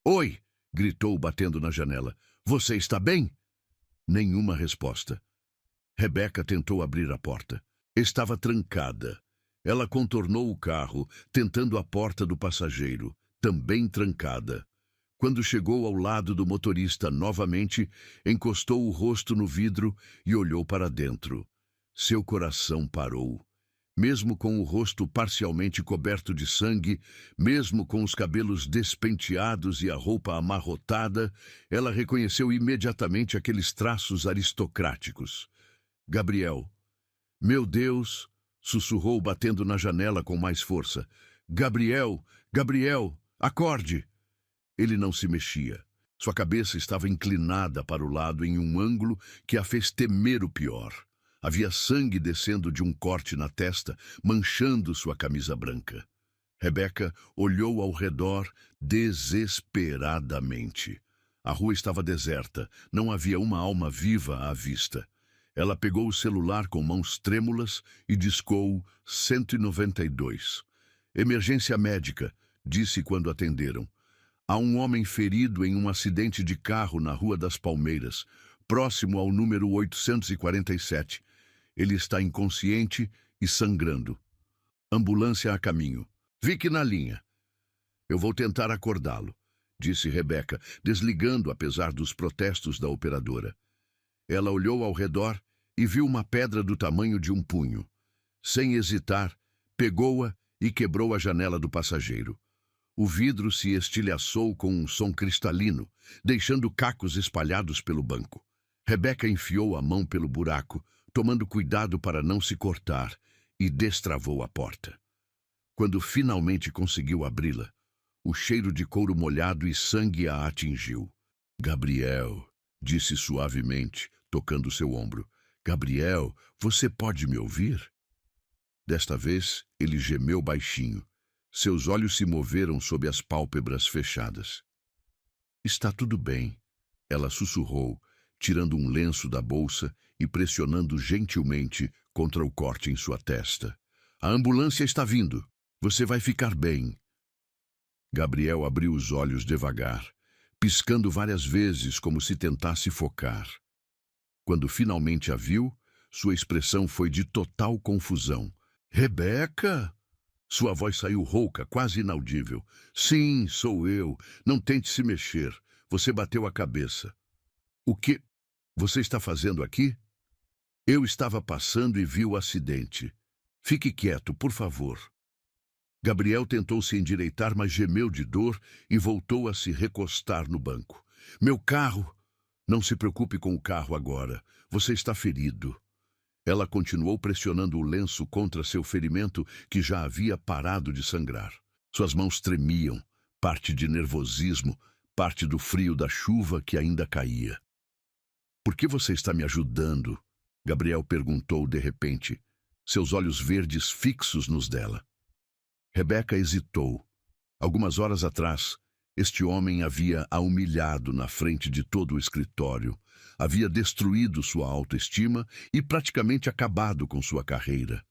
"Oi!" gritou, batendo na janela. "Você está bem?" Nenhuma resposta. Rebeca tentou abrir a porta. Estava trancada. Ela contornou o carro, tentando a porta do passageiro, também trancada. Quando chegou ao lado do motorista novamente, encostou o rosto no vidro e olhou para dentro. Seu coração parou. Mesmo com o rosto parcialmente coberto de sangue, mesmo com os cabelos despenteados e a roupa amarrotada, ela reconheceu imediatamente aqueles traços aristocráticos. "Gabriel." "Meu Deus!" sussurrou, batendo na janela com mais força. "Gabriel! Gabriel! Acorde!" Ele não se mexia. Sua cabeça estava inclinada para o lado em um ângulo que a fez temer o pior. Havia sangue descendo de um corte na testa, manchando sua camisa branca. Rebeca olhou ao redor desesperadamente. A rua estava deserta, não havia uma alma viva à vista. Ela pegou o celular com mãos trêmulas e discou 192. "Emergência médica", disse quando atenderam. "Há um homem ferido em um acidente de carro na Rua das Palmeiras, próximo ao número 847. Ele está inconsciente e sangrando. Ambulância a caminho. Fique na linha." "Eu vou tentar acordá-lo", disse Rebeca, desligando apesar dos protestos da operadora. Ela olhou ao redor e viu uma pedra do tamanho de um punho. Sem hesitar, pegou-a e quebrou a janela do passageiro. O vidro se estilhaçou com um som cristalino, deixando cacos espalhados pelo banco. Rebeca enfiou a mão pelo buraco, tomando cuidado para não se cortar, e destravou a porta. Quando finalmente conseguiu abri-la, o cheiro de couro molhado e sangue a atingiu. "Gabriel", disse suavemente, tocando seu ombro. "Gabriel, você pode me ouvir?" Desta vez, ele gemeu baixinho. Seus olhos se moveram sob as pálpebras fechadas. "Está tudo bem", ela sussurrou, tirando um lenço da bolsa e pressionando gentilmente contra o corte em sua testa. "A ambulância está vindo. Você vai ficar bem." Gabriel abriu os olhos devagar, piscando várias vezes como se tentasse focar. Quando finalmente a viu, sua expressão foi de total confusão. "Rebeca?" Sua voz saiu rouca, quase inaudível. "Sim, sou eu. Não tente se mexer. Você bateu a cabeça. O que você está fazendo aqui? Eu estava passando e vi o acidente. Fique quieto, por favor. Gabriel tentou se endireitar, mas gemeu de dor e voltou a se recostar no banco. Meu carro! Não se preocupe com o carro agora. Você está ferido. Ela continuou pressionando o lenço contra seu ferimento, que já havia parado de sangrar. Suas mãos tremiam, parte de nervosismo, parte do frio da chuva que ainda caía. Por que você está me ajudando? Gabriel perguntou de repente, seus olhos verdes fixos nos dela. Rebeca hesitou. Algumas horas atrás, este homem havia a humilhado na frente de todo o escritório, havia destruído sua autoestima e praticamente acabado com sua carreira.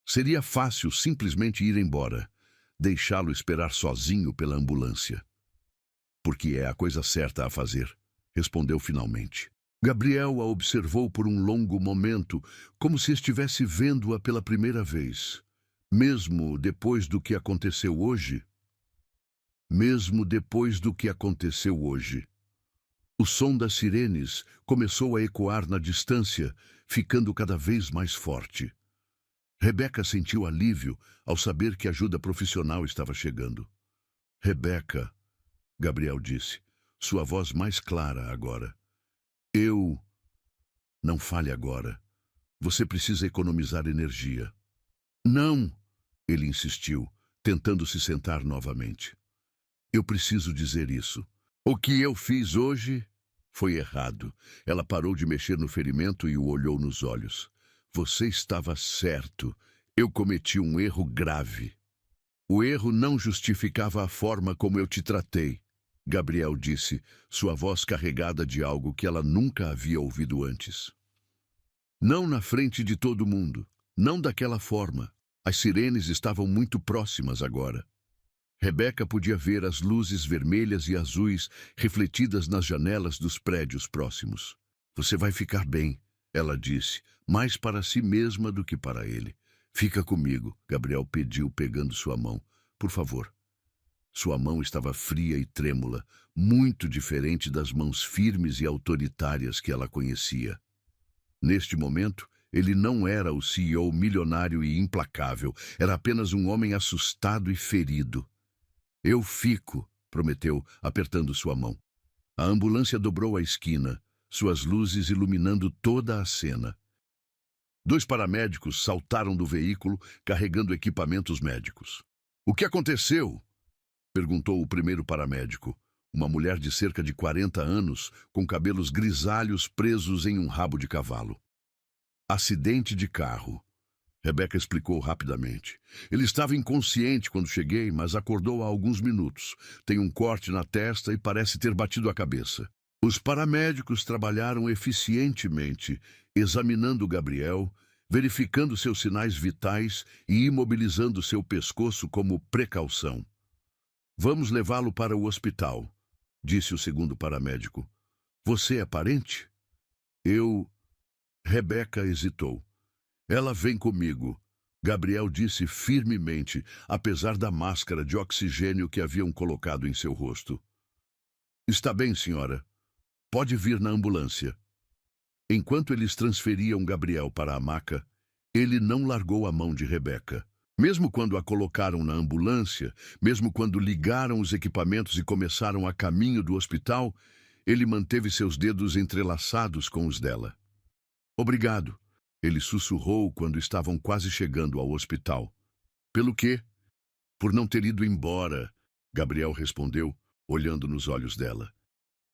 Seria fácil simplesmente ir embora, deixá-lo esperar sozinho pela ambulância. Porque é a coisa certa a fazer, respondeu finalmente. Gabriel a observou por um longo momento, como se estivesse vendo-a pela primeira vez. Mesmo depois do que aconteceu hoje? Mesmo depois do que aconteceu hoje. O som das sirenes começou a ecoar na distância, ficando cada vez mais forte. Rebeca sentiu alívio ao saber que ajuda profissional estava chegando. Rebeca, Gabriel disse, sua voz mais clara agora. Não fale agora. Você precisa economizar energia. Não, ele insistiu, tentando se sentar novamente. Eu preciso dizer isso. O que eu fiz hoje foi errado. Ela parou de mexer no ferimento e o olhou nos olhos. Você estava certo. Eu cometi um erro grave. O erro não justificava a forma como eu te tratei, Gabriel disse, sua voz carregada de algo que ela nunca havia ouvido antes. Não na frente de todo mundo, não daquela forma. As sirenes estavam muito próximas agora. Rebeca podia ver as luzes vermelhas e azuis refletidas nas janelas dos prédios próximos. Você vai ficar bem, ela disse, mais para si mesma do que para ele. Fica comigo, Gabriel pediu, pegando sua mão. Por favor. Sua mão estava fria e trêmula, muito diferente das mãos firmes e autoritárias que ela conhecia. Neste momento, ele não era o CEO milionário e implacável, era apenas um homem assustado e ferido. Eu fico, prometeu, apertando sua mão. A ambulância dobrou a esquina, suas luzes iluminando toda a cena. 2 paramédicos saltaram do veículo, carregando equipamentos médicos. O que aconteceu? Perguntou o primeiro paramédico, uma mulher de cerca de 40 anos, com cabelos grisalhos presos em um rabo de cavalo. Acidente de carro. Rebeca explicou rapidamente. Ele estava inconsciente quando cheguei, mas acordou há alguns minutos. Tem um corte na testa e parece ter batido a cabeça. Os paramédicos trabalharam eficientemente, examinando Gabriel, verificando seus sinais vitais e imobilizando seu pescoço como precaução. Vamos levá-lo para o hospital, disse o segundo paramédico. Você é parente? Rebeca hesitou. Ela vem comigo, Gabriel disse firmemente, apesar da máscara de oxigênio que haviam colocado em seu rosto. Está bem, senhora. Pode vir na ambulância. Enquanto eles transferiam Gabriel para a maca, ele não largou a mão de Rebeca. Mesmo quando a colocaram na ambulância, mesmo quando ligaram os equipamentos e começaram a caminho do hospital, ele manteve seus dedos entrelaçados com os dela. Obrigado. Ele sussurrou quando estavam quase chegando ao hospital. Pelo quê? Por não ter ido embora, Gabriel respondeu, olhando nos olhos dela.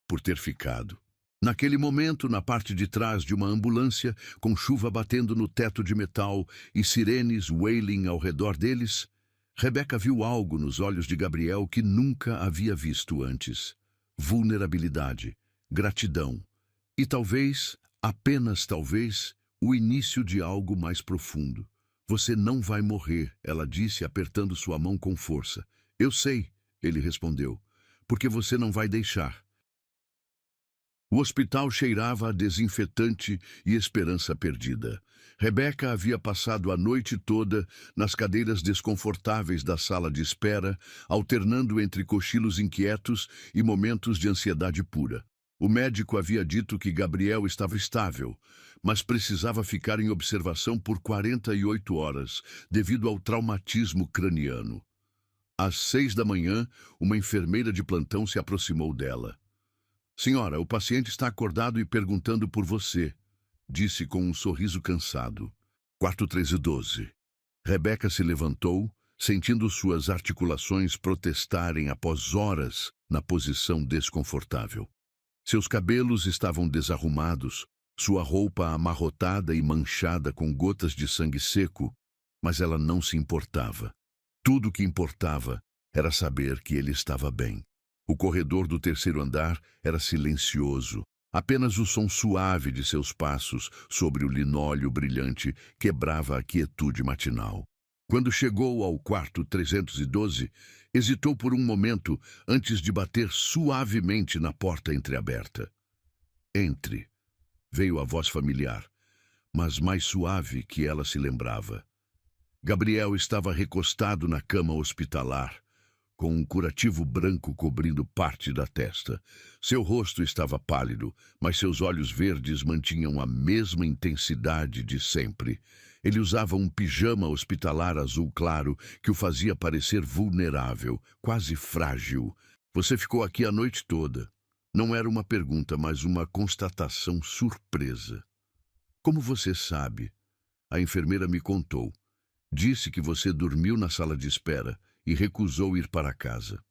Por ter ficado. Naquele momento, na parte de trás de uma ambulância, com chuva batendo no teto de metal e sirenes wailing ao redor deles, Rebeca viu algo nos olhos de Gabriel que nunca havia visto antes. Vulnerabilidade, gratidão e talvez, apenas talvez, o início de algo mais profundo. Você não vai morrer, ela disse, apertando sua mão com força. Eu sei, ele respondeu, porque você não vai deixar. O hospital cheirava a desinfetante e esperança perdida. Rebeca havia passado a noite toda nas cadeiras desconfortáveis da sala de espera, alternando entre cochilos inquietos e momentos de ansiedade pura. O médico havia dito que Gabriel estava estável, mas precisava ficar em observação por 48 horas, devido ao traumatismo craniano. Às 6 da manhã, uma enfermeira de plantão se aproximou dela. Senhora, o paciente está acordado e perguntando por você, disse com um sorriso cansado. Quarto 1312. Rebeca se levantou, sentindo suas articulações protestarem após horas na posição desconfortável. Seus cabelos estavam desarrumados, sua roupa amarrotada e manchada com gotas de sangue seco, mas ela não se importava. Tudo o que importava era saber que ele estava bem. O corredor do terceiro andar era silencioso. Apenas o som suave de seus passos sobre o linóleo brilhante quebrava a quietude matinal. Quando chegou ao quarto 312, hesitou por um momento antes de bater suavemente na porta entreaberta. Entre, veio a voz familiar, mas mais suave que ela se lembrava. Gabriel estava recostado na cama hospitalar, com um curativo branco cobrindo parte da testa. Seu rosto estava pálido, mas seus olhos verdes mantinham a mesma intensidade de sempre. Ele usava um pijama hospitalar azul claro que o fazia parecer vulnerável, quase frágil. Você ficou aqui a noite toda. Não era uma pergunta, mas uma constatação surpresa. Como você sabe? A enfermeira me contou. Disse que você dormiu na sala de espera e recusou ir para casa.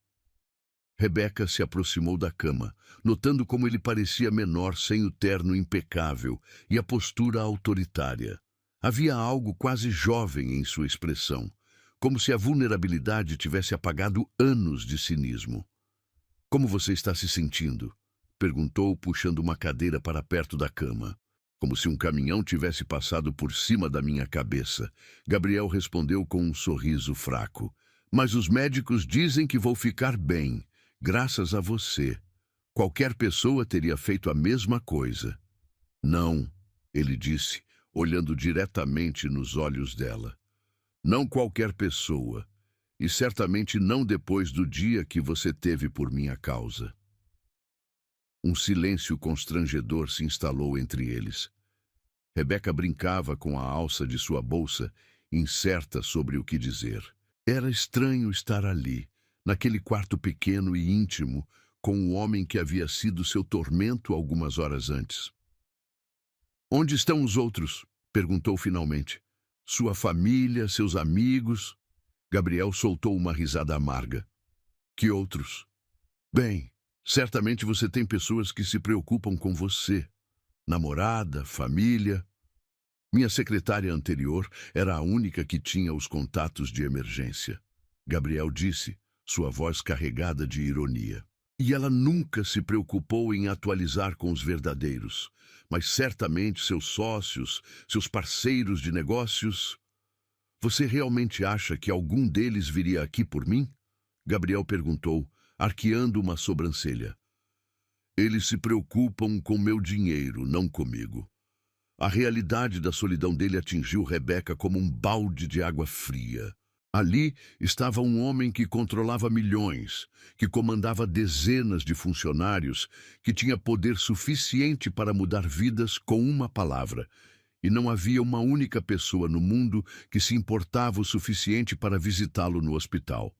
Rebeca se aproximou da cama, notando como ele parecia menor sem o terno impecável e a postura autoritária. Havia algo quase jovem em sua expressão, como se a vulnerabilidade tivesse apagado anos de cinismo. Como você está se sentindo? Perguntou, puxando uma cadeira para perto da cama. Como se um caminhão tivesse passado por cima da minha cabeça. Gabriel respondeu com um sorriso fraco. Mas os médicos dizem que vou ficar bem, graças a você. Qualquer pessoa teria feito a mesma coisa. Não, ele disse, olhando diretamente nos olhos dela. Não qualquer pessoa. E certamente não depois do dia que você teve por minha causa. Um silêncio constrangedor se instalou entre eles. Rebeca brincava com a alça de sua bolsa, incerta sobre o que dizer. Era estranho estar ali, naquele quarto pequeno e íntimo, com o homem que havia sido seu tormento algumas horas antes. Onde estão os outros? Perguntou finalmente. Sua família, seus amigos? Gabriel soltou uma risada amarga. Que outros? Bem, certamente você tem pessoas que se preocupam com você. Namorada, família. Minha secretária anterior era a única que tinha os contatos de emergência. Gabriel disse, sua voz carregada de ironia. E ela nunca se preocupou em atualizar com os verdadeiros. Mas certamente seus sócios, seus parceiros de negócios... Você realmente acha que algum deles viria aqui por mim? Gabriel perguntou, arqueando uma sobrancelha. Eles se preocupam com meu dinheiro, não comigo. A realidade da solidão dele atingiu Rebeca como um balde de água fria. Ali estava um homem que controlava milhões, que comandava dezenas de funcionários, que tinha poder suficiente para mudar vidas com uma palavra. E não havia uma única pessoa no mundo que se importava o suficiente para visitá-lo no hospital.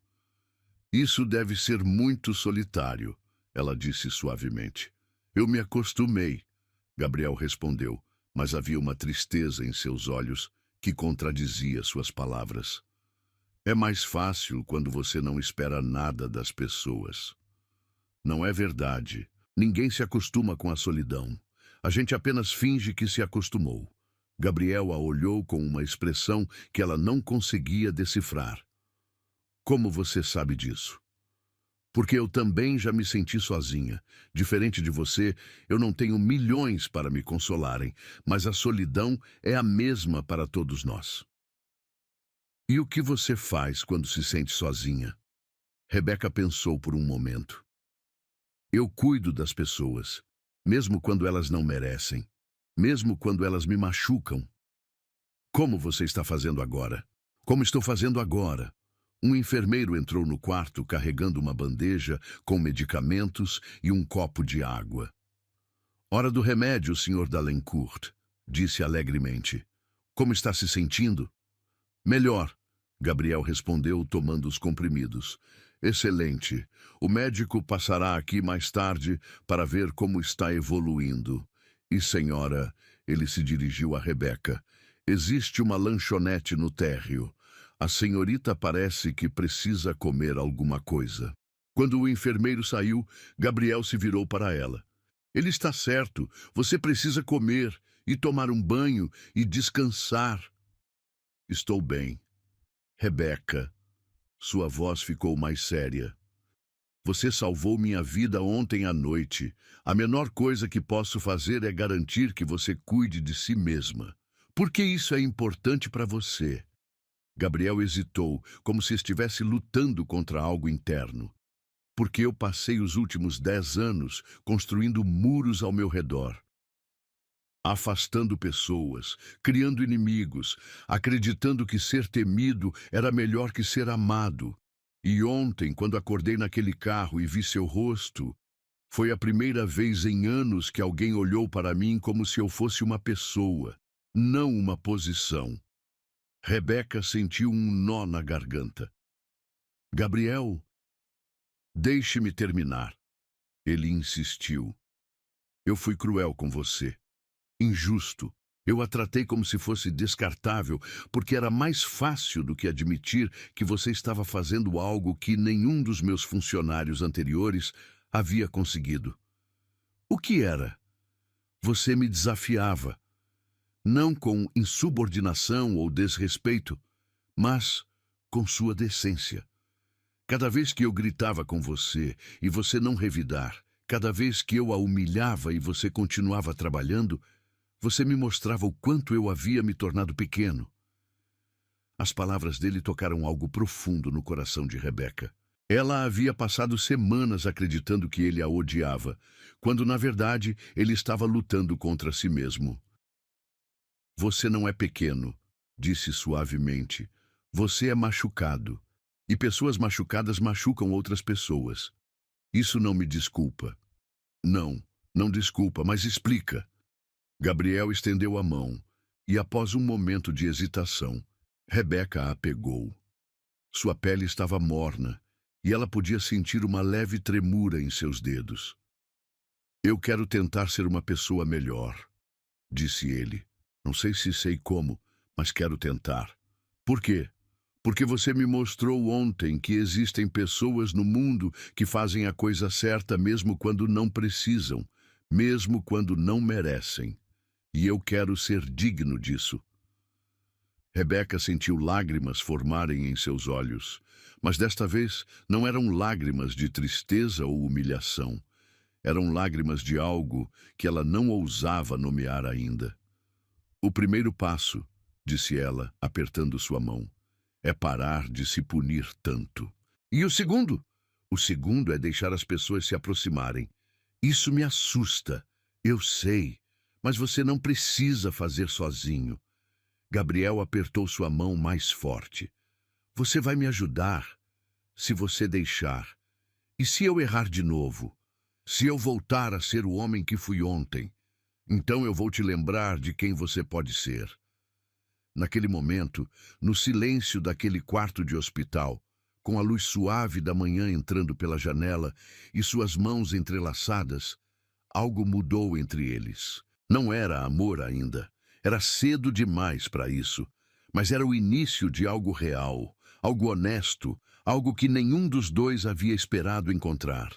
Isso deve ser muito solitário, ela disse suavemente. Eu me acostumei, Gabriel respondeu. Mas havia uma tristeza em seus olhos que contradizia suas palavras. É mais fácil quando você não espera nada das pessoas. Não é verdade. Ninguém se acostuma com a solidão. A gente apenas finge que se acostumou. Gabriel a olhou com uma expressão que ela não conseguia decifrar. Como você sabe disso? Porque eu também já me senti sozinha. Diferente de você, eu não tenho milhões para me consolarem, mas a solidão é a mesma para todos nós. E o que você faz quando se sente sozinha? Rebeca pensou por um momento. Eu cuido das pessoas. mesmo quando elas não merecem, mesmo quando elas me machucam. Como você está fazendo agora? Como estou fazendo agora? Um enfermeiro entrou no quarto carregando uma bandeja com medicamentos e um copo de água. Hora do remédio, Sr. Dalencourt, disse alegremente. Como está se sentindo? Melhor, Gabriel respondeu, tomando os comprimidos. Excelente. O médico passará aqui mais tarde para ver como está evoluindo. E, senhora, ele se dirigiu a Rebeca, existe uma lanchonete no térreo. A senhorita parece que precisa comer alguma coisa. Quando o enfermeiro saiu, Gabriel se virou para ela. Ele está certo, você precisa comer e tomar um banho e descansar. Estou bem. Rebeca, sua voz ficou mais séria. Você salvou minha vida ontem à noite. A menor coisa que posso fazer é garantir que você cuide de si mesma. Por que isso é importante para você? Gabriel hesitou, como se estivesse lutando contra algo interno. Porque eu passei os últimos 10 anos construindo muros ao meu redor, afastando pessoas, criando inimigos, acreditando que ser temido era melhor que ser amado. E ontem, quando acordei naquele carro e vi seu rosto, foi a primeira vez em anos que alguém olhou para mim como se eu fosse uma pessoa, não uma posição. Rebeca sentiu um nó na garganta. Gabriel, deixe-me terminar. Ele insistiu. Eu fui cruel com você. Injusto. Eu a tratei como se fosse descartável, porque era mais fácil do que admitir que você estava fazendo algo que nenhum dos meus funcionários anteriores havia conseguido. O que era? Você me desafiava, não com insubordinação ou desrespeito, mas com sua decência. Cada vez que eu gritava com você e você não revidar, cada vez que eu a humilhava e você continuava trabalhando, você me mostrava o quanto eu havia me tornado pequeno. As palavras dele tocaram algo profundo no coração de Rebeca. Ela havia passado semanas acreditando que ele a odiava, quando na verdade ele estava lutando contra si mesmo. Você não é pequeno, disse suavemente. Você é machucado. E pessoas machucadas machucam outras pessoas. Isso não me desculpa. Não, não desculpa, mas explica. Gabriel estendeu a mão, e após um momento de hesitação, Rebeca a pegou. Sua pele estava morna, e ela podia sentir uma leve tremura em seus dedos. Eu quero tentar ser uma pessoa melhor, disse ele. Não sei se sei como, mas quero tentar. Por quê? Porque você me mostrou ontem que existem pessoas no mundo que fazem a coisa certa mesmo quando não precisam, mesmo quando não merecem. E eu quero ser digno disso. Rebeca sentiu lágrimas formarem em seus olhos, mas desta vez não eram lágrimas de tristeza ou humilhação. Eram lágrimas de algo que ela não ousava nomear ainda. O primeiro passo, disse ela, apertando sua mão, é parar de se punir tanto. E o segundo? O segundo é deixar as pessoas se aproximarem. Isso me assusta. Eu sei. Mas você não precisa fazer sozinho. Gabriel apertou sua mão mais forte. Você vai me ajudar, se você deixar. E se eu errar de novo? Se eu voltar a ser o homem que fui ontem? Então eu vou te lembrar de quem você pode ser. Naquele momento, no silêncio daquele quarto de hospital, com a luz suave da manhã entrando pela janela e suas mãos entrelaçadas, algo mudou entre eles. Não era amor ainda. Era cedo demais para isso. Mas era o início de algo real, algo honesto, algo que nenhum dos dois havia esperado encontrar.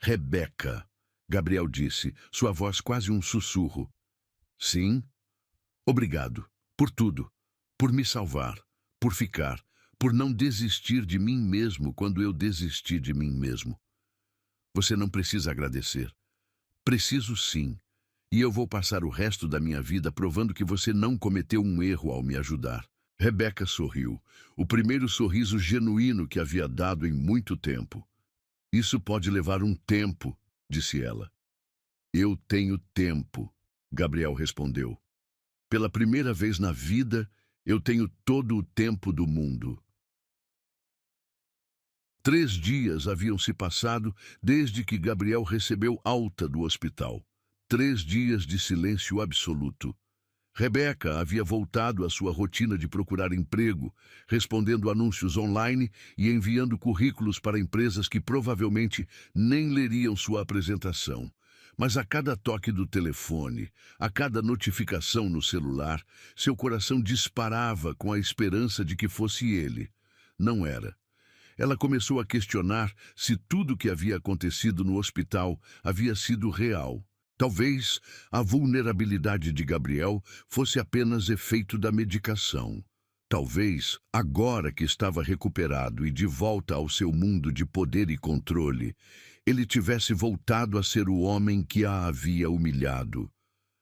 Rebeca, Gabriel disse, sua voz quase um sussurro. Sim? Obrigado. Por tudo. Por me salvar. Por ficar. Por não desistir de mim mesmo quando eu desisti de mim mesmo. Você não precisa agradecer. Preciso sim. E eu vou passar o resto da minha vida provando que você não cometeu um erro ao me ajudar. Rebeca sorriu. O primeiro sorriso genuíno que havia dado em muito tempo. Isso pode levar um tempo, disse ela. Eu tenho tempo, Gabriel respondeu. Pela primeira vez na vida, eu tenho todo o tempo do mundo. 3 dias haviam se passado desde que Gabriel recebeu alta do hospital. 3 dias de silêncio absoluto. Rebeca havia voltado à sua rotina de procurar emprego, respondendo anúncios online e enviando currículos para empresas que provavelmente nem leriam sua apresentação. Mas a cada toque do telefone, a cada notificação no celular, seu coração disparava com a esperança de que fosse ele. Não era. Ela começou a questionar se tudo o que havia acontecido no hospital havia sido real. Talvez a vulnerabilidade de Gabriel fosse apenas efeito da medicação. Talvez, agora que estava recuperado e de volta ao seu mundo de poder e controle, ele tivesse voltado a ser o homem que a havia humilhado.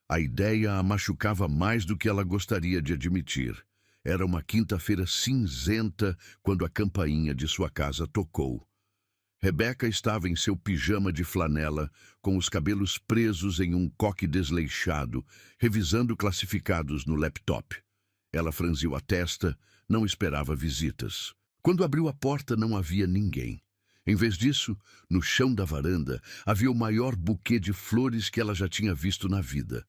A ideia a machucava mais do que ela gostaria de admitir. Era uma quinta-feira cinzenta quando a campainha de sua casa tocou. Rebeca estava em seu pijama de flanela, com os cabelos presos em um coque desleixado, revisando classificados no laptop. Ela franziu a testa, não esperava visitas. Quando abriu a porta, não havia ninguém. Em vez disso, no chão da varanda, havia o maior buquê de flores que ela já tinha visto na vida.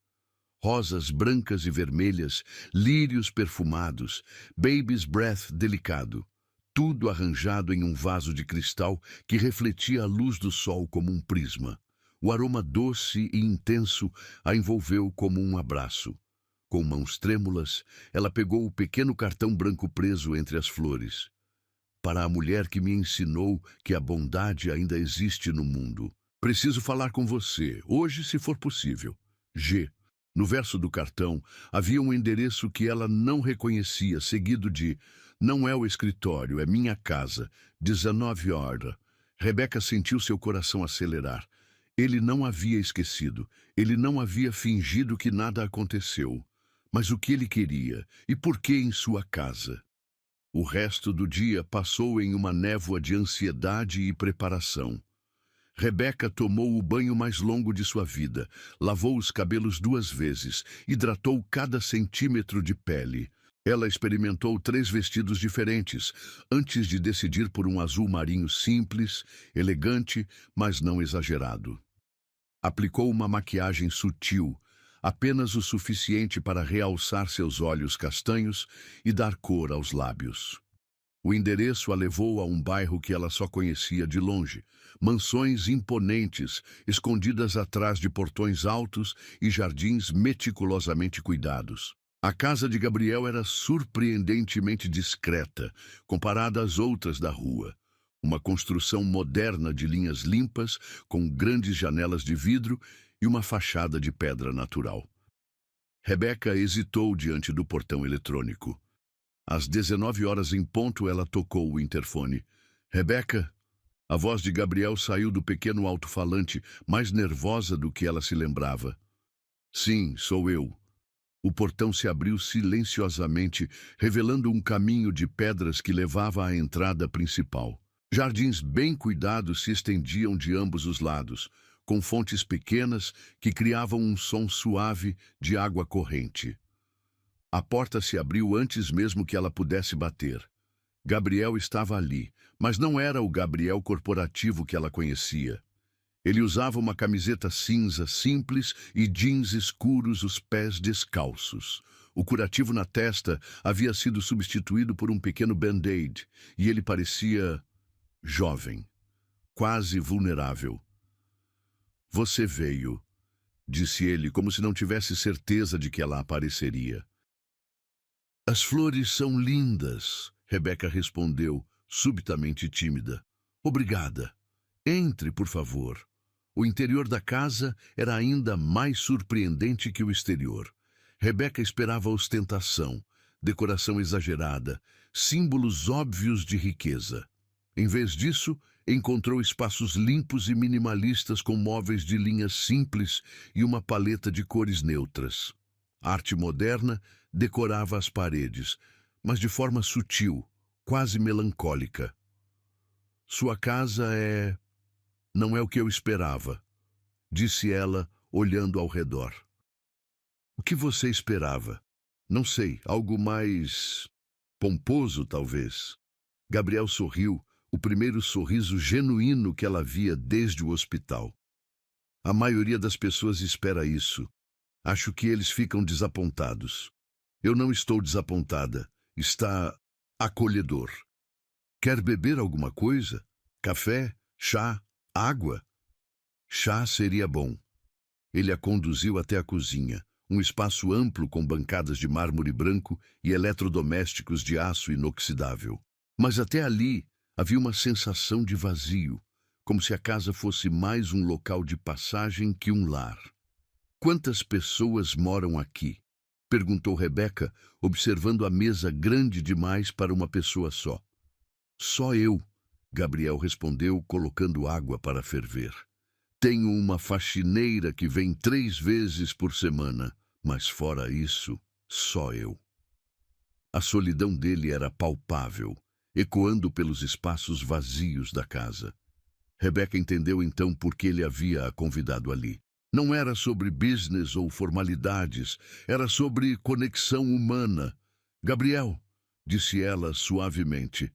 Rosas brancas e vermelhas, lírios perfumados, baby's breath delicado. Tudo arranjado em um vaso de cristal que refletia a luz do sol como um prisma. O aroma doce e intenso a envolveu como um abraço. Com mãos trêmulas, ela pegou o pequeno cartão branco preso entre as flores. Para a mulher que me ensinou que a bondade ainda existe no mundo. Preciso falar com você, hoje se for possível. G. No verso do cartão, havia um endereço que ela não reconhecia, seguido de "Não é o escritório, é minha casa, 19 horas." Rebeca sentiu seu coração acelerar. Ele não havia esquecido, ele não havia fingido que nada aconteceu. Mas o que ele queria e por que em sua casa? O resto do dia passou em uma névoa de ansiedade e preparação. Rebeca tomou o banho mais longo de sua vida, lavou os cabelos 2 vezes, hidratou cada centímetro de pele. Ela experimentou 3 vestidos diferentes, antes de decidir por um azul marinho simples, elegante, mas não exagerado. Aplicou uma maquiagem sutil, apenas o suficiente para realçar seus olhos castanhos e dar cor aos lábios. O endereço a levou a um bairro que ela só conhecia de longe. Mansões imponentes, escondidas atrás de portões altos e jardins meticulosamente cuidados. A casa de Gabriel era surpreendentemente discreta, comparada às outras da rua. Uma construção moderna de linhas limpas, com grandes janelas de vidro e uma fachada de pedra natural. Rebeca hesitou diante do portão eletrônico. Às 19 horas em ponto, ela tocou o interfone. Rebeca? A voz de Gabriel saiu do pequeno alto-falante, mais nervosa do que ela se lembrava. Sim, sou eu. O portão se abriu silenciosamente, revelando um caminho de pedras que levava à entrada principal. Jardins bem cuidados se estendiam de ambos os lados, com fontes pequenas que criavam um som suave de água corrente. A porta se abriu antes mesmo que ela pudesse bater. Gabriel estava ali, mas não era o Gabriel corporativo que ela conhecia. Ele usava uma camiseta cinza simples e jeans escuros, os pés descalços. O curativo na testa havia sido substituído por um pequeno band-aid, e ele parecia jovem, quase vulnerável. Você veio, disse ele, como se não tivesse certeza de que ela apareceria. As flores são lindas, Rebeca respondeu, subitamente tímida. Obrigada. Entre, por favor. O interior da casa era ainda mais surpreendente que o exterior. Rebeca esperava ostentação, decoração exagerada, símbolos óbvios de riqueza. Em vez disso, encontrou espaços limpos e minimalistas com móveis de linhas simples e uma paleta de cores neutras. A arte moderna decorava as paredes, mas de forma sutil, quase melancólica. Sua casa não é o que eu esperava, disse ela, olhando ao redor. O que você esperava? Não sei, algo mais pomposo, talvez. Gabriel sorriu, o primeiro sorriso genuíno que ela via desde o hospital. A maioria das pessoas espera isso. Acho que eles ficam desapontados. Eu não estou desapontada. Está acolhedor. Quer beber alguma coisa? Café? Chá? Água? Chá seria bom. Ele a conduziu até a cozinha, um espaço amplo com bancadas de mármore branco e eletrodomésticos de aço inoxidável. Mas até ali havia uma sensação de vazio, como se a casa fosse mais um local de passagem que um lar. Quantas pessoas moram aqui? Perguntou Rebeca, observando a mesa grande demais para uma pessoa só. Só eu, Gabriel respondeu, colocando água para ferver. Tenho uma faxineira que vem 3 vezes por semana, mas fora isso, só eu. A solidão dele era palpável, ecoando pelos espaços vazios da casa. Rebeca entendeu então por que ele havia a convidado ali. Não era sobre business ou formalidades, era sobre conexão humana. Gabriel, disse ela suavemente,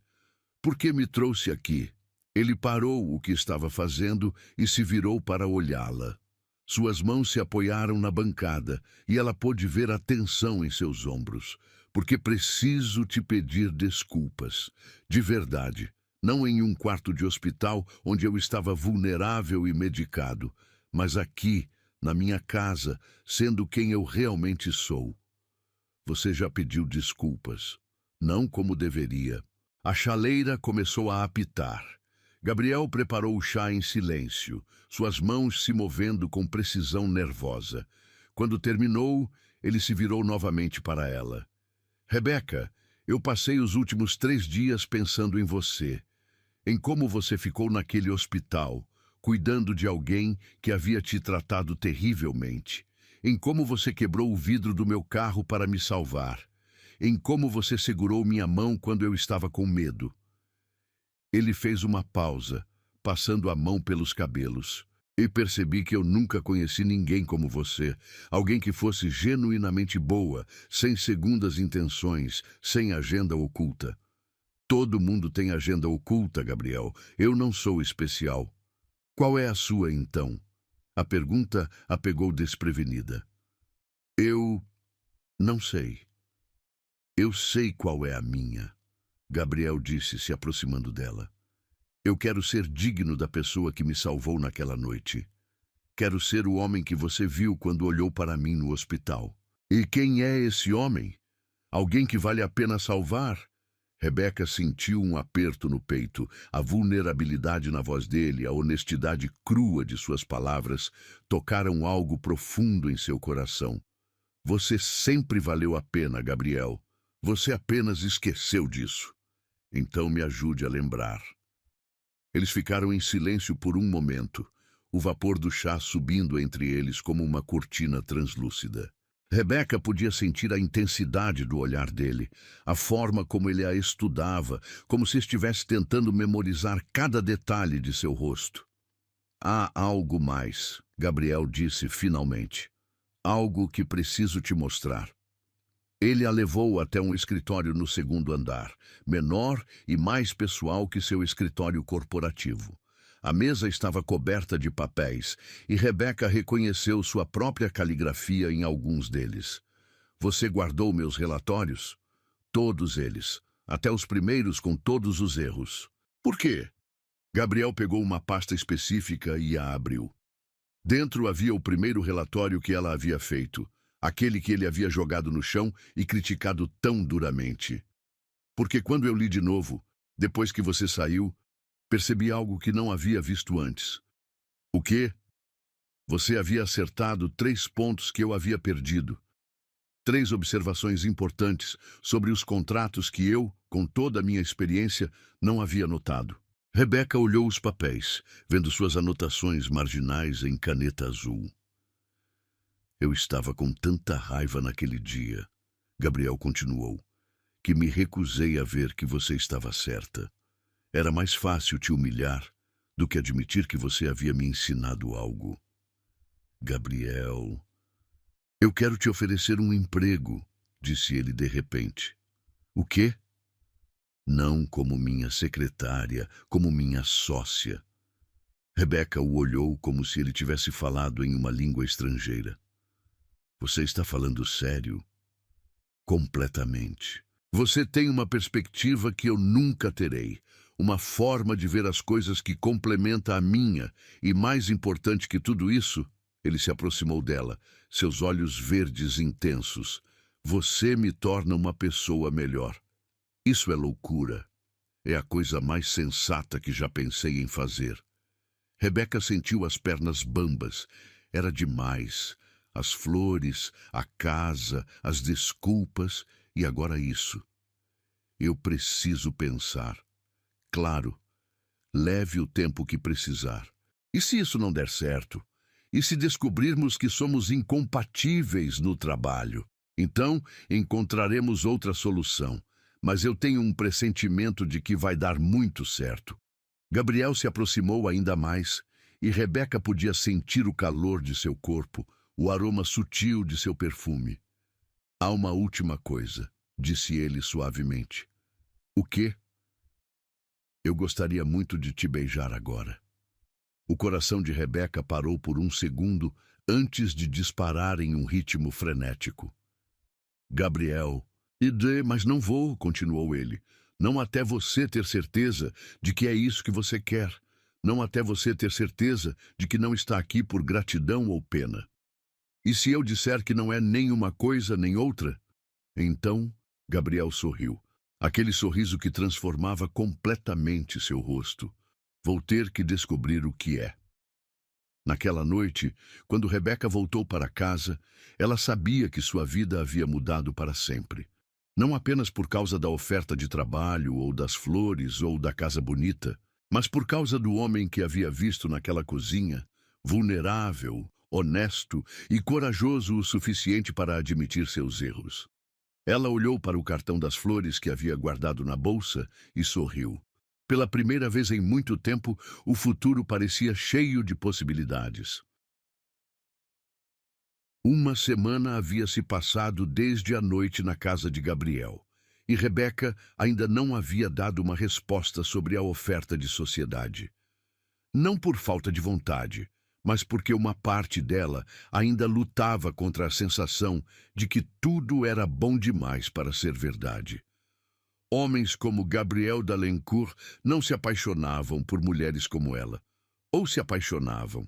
por que me trouxe aqui? Ele parou o que estava fazendo e se virou para olhá-la. Suas mãos se apoiaram na bancada e ela pôde ver a tensão em seus ombros. Porque preciso te pedir desculpas. De verdade. Não em um quarto de hospital onde eu estava vulnerável e medicado, mas aqui, na minha casa, sendo quem eu realmente sou. Você já pediu desculpas. Não como deveria. A chaleira começou a apitar. Gabriel preparou o chá em silêncio, suas mãos se movendo com precisão nervosa. Quando terminou, ele se virou novamente para ela. Rebeca, eu passei os últimos 3 dias pensando em você, em como você ficou naquele hospital, cuidando de alguém que havia te tratado terrivelmente, em como você quebrou o vidro do meu carro para me salvar, em como você segurou minha mão quando eu estava com medo. Ele fez uma pausa, passando a mão pelos cabelos. E percebi que eu nunca conheci ninguém como você, alguém que fosse genuinamente boa, sem segundas intenções, sem agenda oculta. Todo mundo tem agenda oculta, Gabriel. Eu não sou especial. Qual é a sua, então? A pergunta a pegou desprevenida. Eu não sei. Eu sei qual é a minha, Gabriel disse, se aproximando dela. Eu quero ser digno da pessoa que me salvou naquela noite. Quero ser o homem que você viu quando olhou para mim no hospital. E quem é esse homem? Alguém que vale a pena salvar? Rebeca sentiu um aperto no peito, a vulnerabilidade na voz dele, a honestidade crua de suas palavras tocaram algo profundo em seu coração. Você sempre valeu a pena, Gabriel. Você apenas esqueceu disso. Então me ajude a lembrar. Eles ficaram em silêncio por um momento, o vapor do chá subindo entre eles como uma cortina translúcida. Rebeca podia sentir a intensidade do olhar dele, a forma como ele a estudava, como se estivesse tentando memorizar cada detalhe de seu rosto. Há algo mais, Gabriel disse finalmente. Algo que preciso te mostrar. Ele a levou até um escritório no 2º andar, menor e mais pessoal que seu escritório corporativo. A mesa estava coberta de papéis e Rebeca reconheceu sua própria caligrafia em alguns deles. Você guardou meus relatórios? Todos eles, até os primeiros com todos os erros. Por quê? Gabriel pegou uma pasta específica e a abriu. Dentro havia o primeiro relatório que ela havia feito, aquele que ele havia jogado no chão e criticado tão duramente. Porque quando eu li de novo, depois que você saiu, percebi algo que não havia visto antes. O quê? Você havia acertado 3 pontos que eu havia perdido. 3 observações importantes sobre os contratos que eu, com toda a minha experiência, não havia notado. Rebeca olhou os papéis, vendo suas anotações marginais em caneta azul. Eu estava com tanta raiva naquele dia, Gabriel continuou, que me recusei a ver que você estava certa. Era mais fácil te humilhar do que admitir que você havia me ensinado algo. Gabriel, eu quero te oferecer um emprego, disse ele de repente. O quê? Não como minha secretária, como minha sócia. Rebeca o olhou como se ele tivesse falado em uma língua estrangeira. Você está falando sério? Completamente. Você tem uma perspectiva que eu nunca terei, uma forma de ver as coisas que complementa a minha, e mais importante que tudo isso, ele se aproximou dela, seus olhos verdes intensos. Você me torna uma pessoa melhor. Isso é loucura. É a coisa mais sensata que já pensei em fazer. Rebeca sentiu as pernas bambas. Era demais. As flores, a casa, as desculpas e agora isso. Eu preciso pensar. Claro, leve o tempo que precisar. E se isso não der certo? E se descobrirmos que somos incompatíveis no trabalho? Então, encontraremos outra solução. Mas eu tenho um pressentimento de que vai dar muito certo. Gabriel se aproximou ainda mais, e Rebeca podia sentir o calor de seu corpo, o aroma sutil de seu perfume. Há uma última coisa, disse ele suavemente. O quê? Eu gostaria muito de te beijar agora. O coração de Rebeca parou por um segundo antes de disparar em um ritmo frenético. Gabriel, mas não vou, continuou ele. Não até você ter certeza de que é isso que você quer. Não até você ter certeza de que não está aqui por gratidão ou pena. E se eu disser que não é nem uma coisa nem outra? Então, Gabriel sorriu. Aquele sorriso que transformava completamente seu rosto. Vou ter que descobrir o que é. Naquela noite, quando Rebeca voltou para casa, ela sabia que sua vida havia mudado para sempre. Não apenas por causa da oferta de trabalho, ou das flores, ou da casa bonita, mas por causa do homem que havia visto naquela cozinha, vulnerável, honesto e corajoso o suficiente para admitir seus erros. Ela olhou para o cartão das flores que havia guardado na bolsa e sorriu. Pela primeira vez em muito tempo, o futuro parecia cheio de possibilidades. Uma semana havia se passado desde a noite na casa de Gabriel, e Rebeca ainda não havia dado uma resposta sobre a oferta de sociedade. Não por falta de vontade, mas porque uma parte dela ainda lutava contra a sensação de que tudo era bom demais para ser verdade. Homens como Gabriel Dalencourt não se apaixonavam por mulheres como ela. Ou se apaixonavam.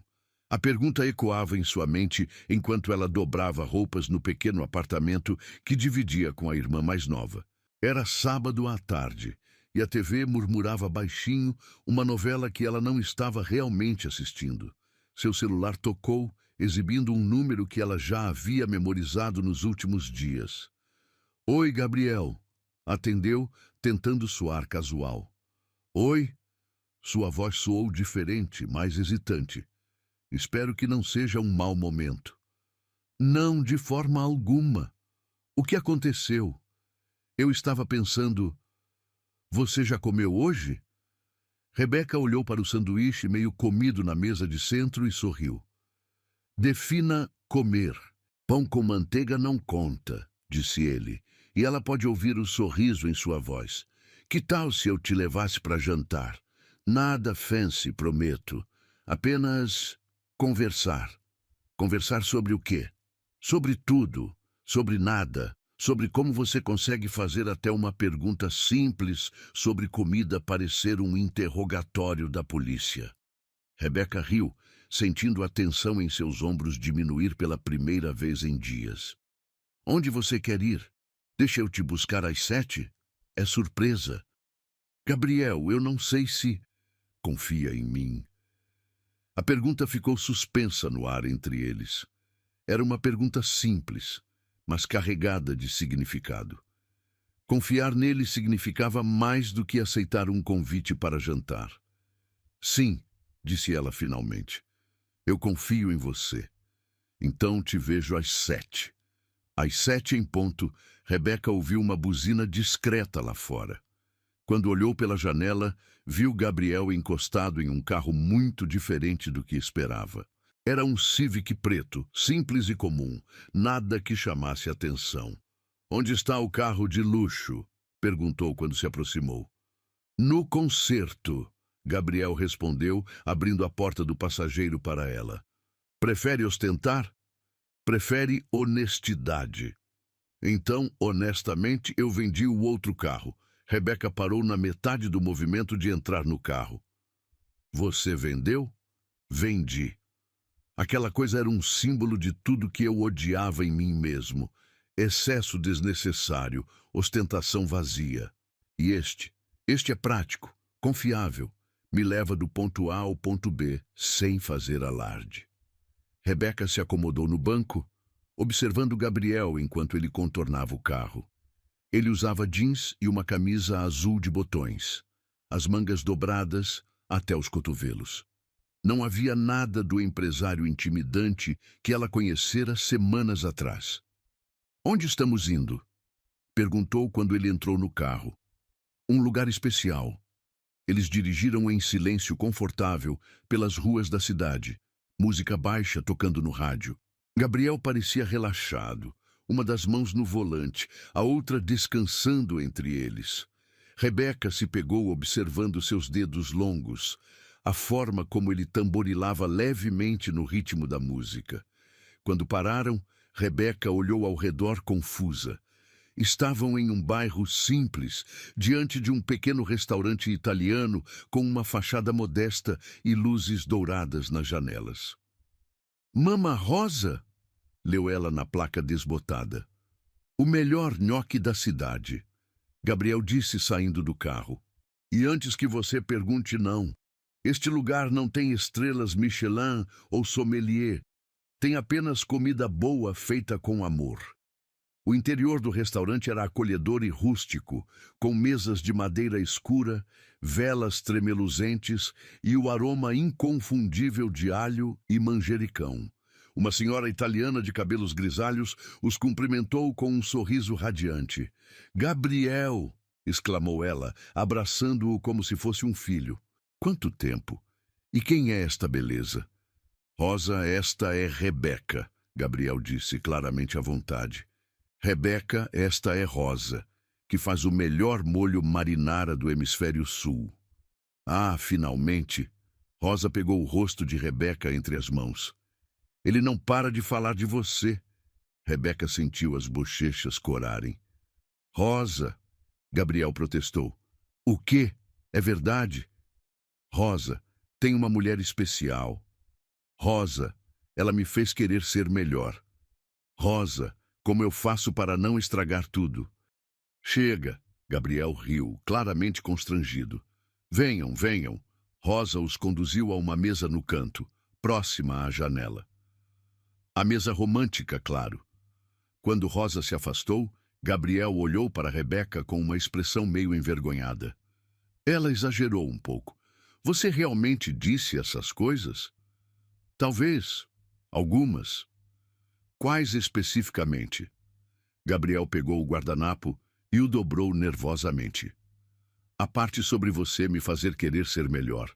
A pergunta ecoava em sua mente enquanto ela dobrava roupas no pequeno apartamento que dividia com a irmã mais nova. Era sábado à tarde, e a TV murmurava baixinho uma novela que ela não estava realmente assistindo. Seu celular tocou, exibindo um número que ela já havia memorizado nos últimos dias. Oi, Gabriel. Atendeu, tentando soar casual. Oi? Sua voz soou diferente, mais hesitante. Espero que não seja um mau momento. Não, de forma alguma. O que aconteceu? Eu estava pensando... Você já comeu hoje? Rebeca olhou para o sanduíche meio comido na mesa de centro e sorriu. Defina comer. Pão com manteiga não conta, disse ele, e ela pode ouvir o sorriso em sua voz. Que tal se eu te levasse para jantar? Nada fancy, prometo. Apenas conversar. Conversar sobre o quê? Sobre tudo, sobre nada, sobre como você consegue fazer até uma pergunta simples sobre comida parecer um interrogatório da polícia. Rebeca riu, sentindo a tensão em seus ombros diminuir pela primeira vez em dias. Onde você quer ir? Deixa eu te buscar às 7? É surpresa. Gabriel, eu não sei se... Confia em mim. A pergunta ficou suspensa no ar entre eles. Era uma pergunta simples, mas carregada de significado. Confiar nele significava mais do que aceitar um convite para jantar. Sim, disse ela finalmente. Eu confio em você. Então te vejo às 7. Às 7 em ponto, Rebeca ouviu uma buzina discreta lá fora. Quando olhou pela janela, viu Gabriel encostado em um carro muito diferente do que esperava. Era um Civic preto, simples e comum, nada que chamasse atenção. Onde está o carro de luxo? Perguntou quando se aproximou. No concerto, Gabriel respondeu, abrindo a porta do passageiro para ela. Prefere ostentar? Prefere honestidade. Então, honestamente, eu vendi o outro carro. Rebeca parou na metade do movimento de entrar no carro. Você vendeu? Vendi. Aquela coisa era um símbolo de tudo que eu odiava em mim mesmo. Excesso desnecessário, ostentação vazia. E este é prático, confiável, me leva do ponto A ao ponto B, sem fazer alarde. Rebeca se acomodou no banco, observando Gabriel enquanto ele contornava o carro. Ele usava jeans e uma camisa azul de botões, as mangas dobradas até os cotovelos. Não havia nada do empresário intimidante que ela conhecera semanas atrás. Onde estamos indo? Perguntou quando ele entrou no carro. Um lugar especial. Eles dirigiram em silêncio confortável pelas ruas da cidade, música baixa tocando no rádio. Gabriel parecia relaxado, uma das mãos no volante, a outra descansando entre eles. Rebeca se pegou observando seus dedos longos, a forma como ele tamborilava levemente no ritmo da música. Quando pararam, Rebeca olhou ao redor confusa. Estavam em um bairro simples, diante de um pequeno restaurante italiano com uma fachada modesta e luzes douradas nas janelas. Mama Rosa, leu ela na placa desbotada. O melhor nhoque da cidade, Gabriel disse saindo do carro. E antes que você pergunte, não. Este lugar não tem estrelas Michelin ou sommelier. Tem apenas comida boa feita com amor. O interior do restaurante era acolhedor e rústico, com mesas de madeira escura, velas tremeluzentes e o aroma inconfundível de alho e manjericão. Uma senhora italiana de cabelos grisalhos os cumprimentou com um sorriso radiante. «Gabriel!» exclamou ela, abraçando-o como se fosse um filho. «Quanto tempo! E quem é esta beleza?» «Rosa, esta é Rebeca», Gabriel disse claramente à vontade. Rebeca, esta é Rosa, que faz o melhor molho marinara do hemisfério sul. Ah, finalmente! Rosa pegou o rosto de Rebeca entre as mãos. Ele não para de falar de você. Rebeca sentiu as bochechas corarem. Rosa, Gabriel protestou. O quê? É verdade? Rosa, tem uma mulher especial. Rosa, ela me fez querer ser melhor. Rosa, como eu faço para não estragar tudo? Chega, Gabriel riu, claramente constrangido. Venham, venham. Rosa os conduziu a uma mesa no canto, próxima à janela. A mesa romântica, claro. Quando Rosa se afastou, Gabriel olhou para Rebeca com uma expressão meio envergonhada. Ela exagerou um pouco. Você realmente disse essas coisas? Talvez. Algumas. Quais especificamente? Gabriel pegou o guardanapo e o dobrou nervosamente. A parte sobre você me fazer querer ser melhor.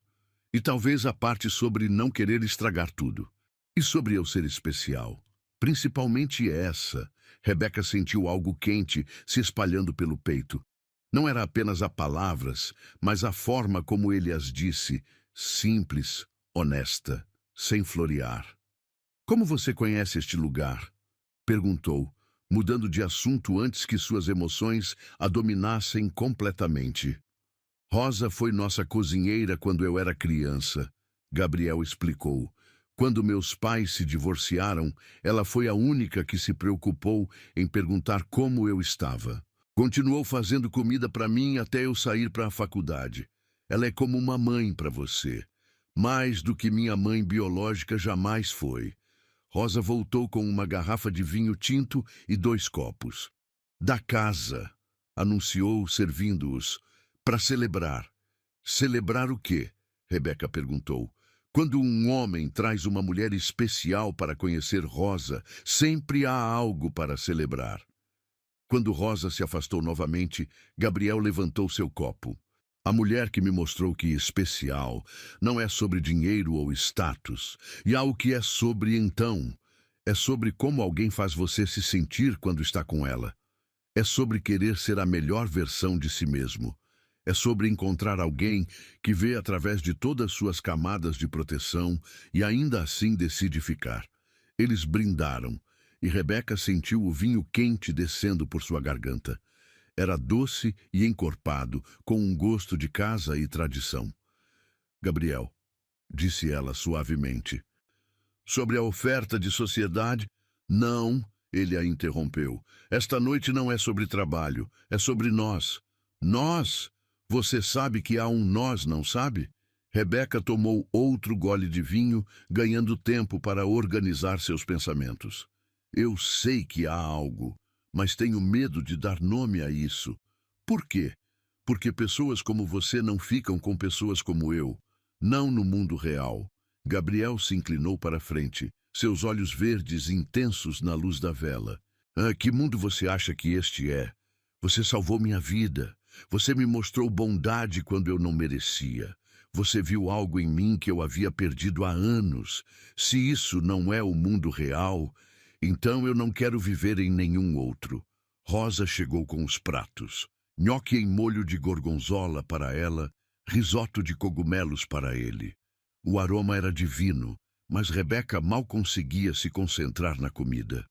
E talvez a parte sobre não querer estragar tudo. E sobre eu ser especial. Principalmente essa. Rebeca sentiu algo quente se espalhando pelo peito. Não era apenas as palavras, mas a forma como ele as disse, simples, honesta, sem florear. Como você conhece este lugar? Perguntou, mudando de assunto antes que suas emoções a dominassem completamente. Rosa foi nossa cozinheira quando eu era criança, Gabriel explicou. Quando meus pais se divorciaram, ela foi a única que se preocupou em perguntar como eu estava. Continuou fazendo comida para mim até eu sair para a faculdade. Ela é como uma mãe para você. Mais do que minha mãe biológica jamais foi. Rosa voltou com uma garrafa de vinho tinto e 2 copos. Da casa, anunciou, servindo-os, para celebrar. Celebrar o quê? Rebeca perguntou. Quando um homem traz uma mulher especial para conhecer Rosa, sempre há algo para celebrar. Quando Rosa se afastou novamente, Gabriel levantou seu copo. A mulher que me mostrou que especial não é sobre dinheiro ou status, e há o que é sobre então. É sobre como alguém faz você se sentir quando está com ela. É sobre querer ser a melhor versão de si mesmo. É sobre encontrar alguém que vê através de todas suas camadas de proteção e ainda assim decide ficar. Eles brindaram, e Rebeca sentiu o vinho quente descendo por sua garganta. Era doce e encorpado, com um gosto de casa e tradição. Gabriel, disse ela suavemente. Sobre a oferta de sociedade? Não, ele a interrompeu. Esta noite não é sobre trabalho, é sobre nós. Nós? Você sabe que há um nós, não sabe? Rebeca tomou outro gole de vinho, ganhando tempo para organizar seus pensamentos. Eu sei que há algo, mas tenho medo de dar nome a isso. Por quê? Porque pessoas como você não ficam com pessoas como eu. Não no mundo real. Gabriel se inclinou para a frente, seus olhos verdes intensos na luz da vela. Ah, que mundo você acha que este é? Você salvou minha vida. Você me mostrou bondade quando eu não merecia. Você viu algo em mim que eu havia perdido há anos. Se isso não é o mundo real, então eu não quero viver em nenhum outro. Rosa chegou com os pratos. Nhoque em molho de gorgonzola para ela, risoto de cogumelos para ele. O aroma era divino, mas Rebeca mal conseguia se concentrar na comida.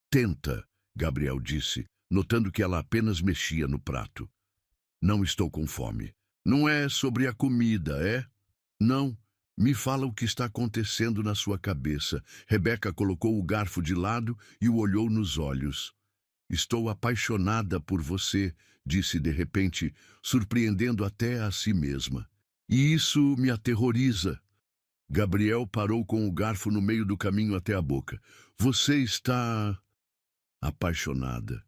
Tenta, Gabriel disse, notando que ela apenas mexia no prato. Não estou com fome. Não é sobre a comida, é? Não. Me fala o que está acontecendo na sua cabeça. Rebeca colocou o garfo de lado e o olhou nos olhos. Estou apaixonada por você, disse de repente, surpreendendo até a si mesma. E isso me aterroriza. Gabriel parou com o garfo no meio do caminho até a boca. Você está apaixonada.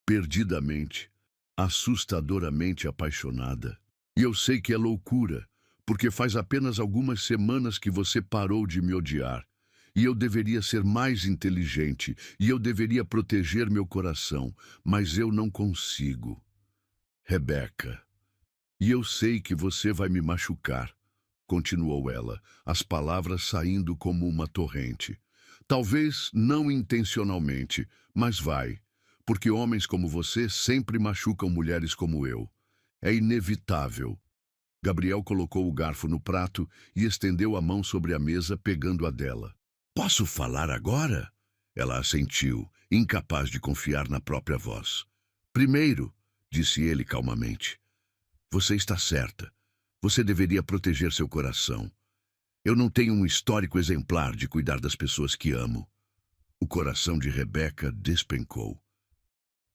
Perdidamente. Assustadoramente apaixonada. E eu sei que é loucura, porque faz apenas algumas semanas que você parou de me odiar. E eu deveria ser mais inteligente, e eu deveria proteger meu coração, mas eu não consigo. Rebeca, e eu sei que você vai me machucar, continuou ela, as palavras saindo como uma torrente. Talvez não intencionalmente, mas vai, porque homens como você sempre machucam mulheres como eu. É inevitável. Gabriel colocou o garfo no prato e estendeu a mão sobre a mesa, pegando a dela. Posso falar agora? Ela assentiu, incapaz de confiar na própria voz. Primeiro, disse ele calmamente, você está certa. Você deveria proteger seu coração. Eu não tenho um histórico exemplar de cuidar das pessoas que amo. O coração de Rebeca despencou.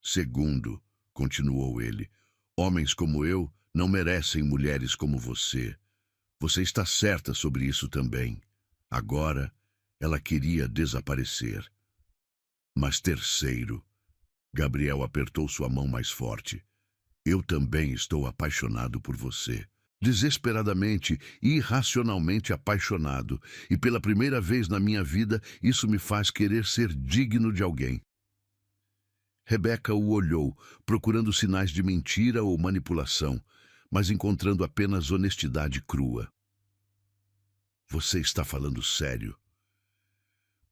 Segundo, continuou ele, homens como eu não merecem mulheres como você. Você está certa sobre isso também. Agora, ela queria desaparecer. Mas terceiro, Gabriel apertou sua mão mais forte. Eu também estou apaixonado por você. Desesperadamente, irracionalmente apaixonado. E pela primeira vez na minha vida, isso me faz querer ser digno de alguém. Rebeca o olhou, procurando sinais de mentira ou manipulação, mas encontrando apenas honestidade crua. Você está falando sério?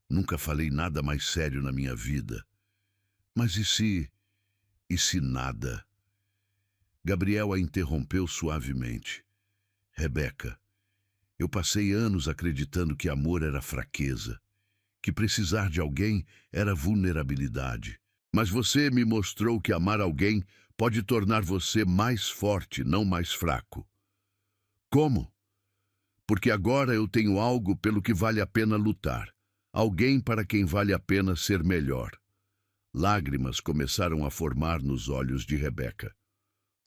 Nunca falei nada mais sério na minha vida. Mas e se... e se nada? Gabriel a interrompeu suavemente. Rebeca, eu passei anos acreditando que amor era fraqueza, que precisar de alguém era vulnerabilidade. Mas você me mostrou que amar alguém pode tornar você mais forte, não mais fraco. Como? Porque agora eu tenho algo pelo que vale a pena lutar. Alguém para quem vale a pena ser melhor. Lágrimas começaram a formar nos olhos de Rebeca.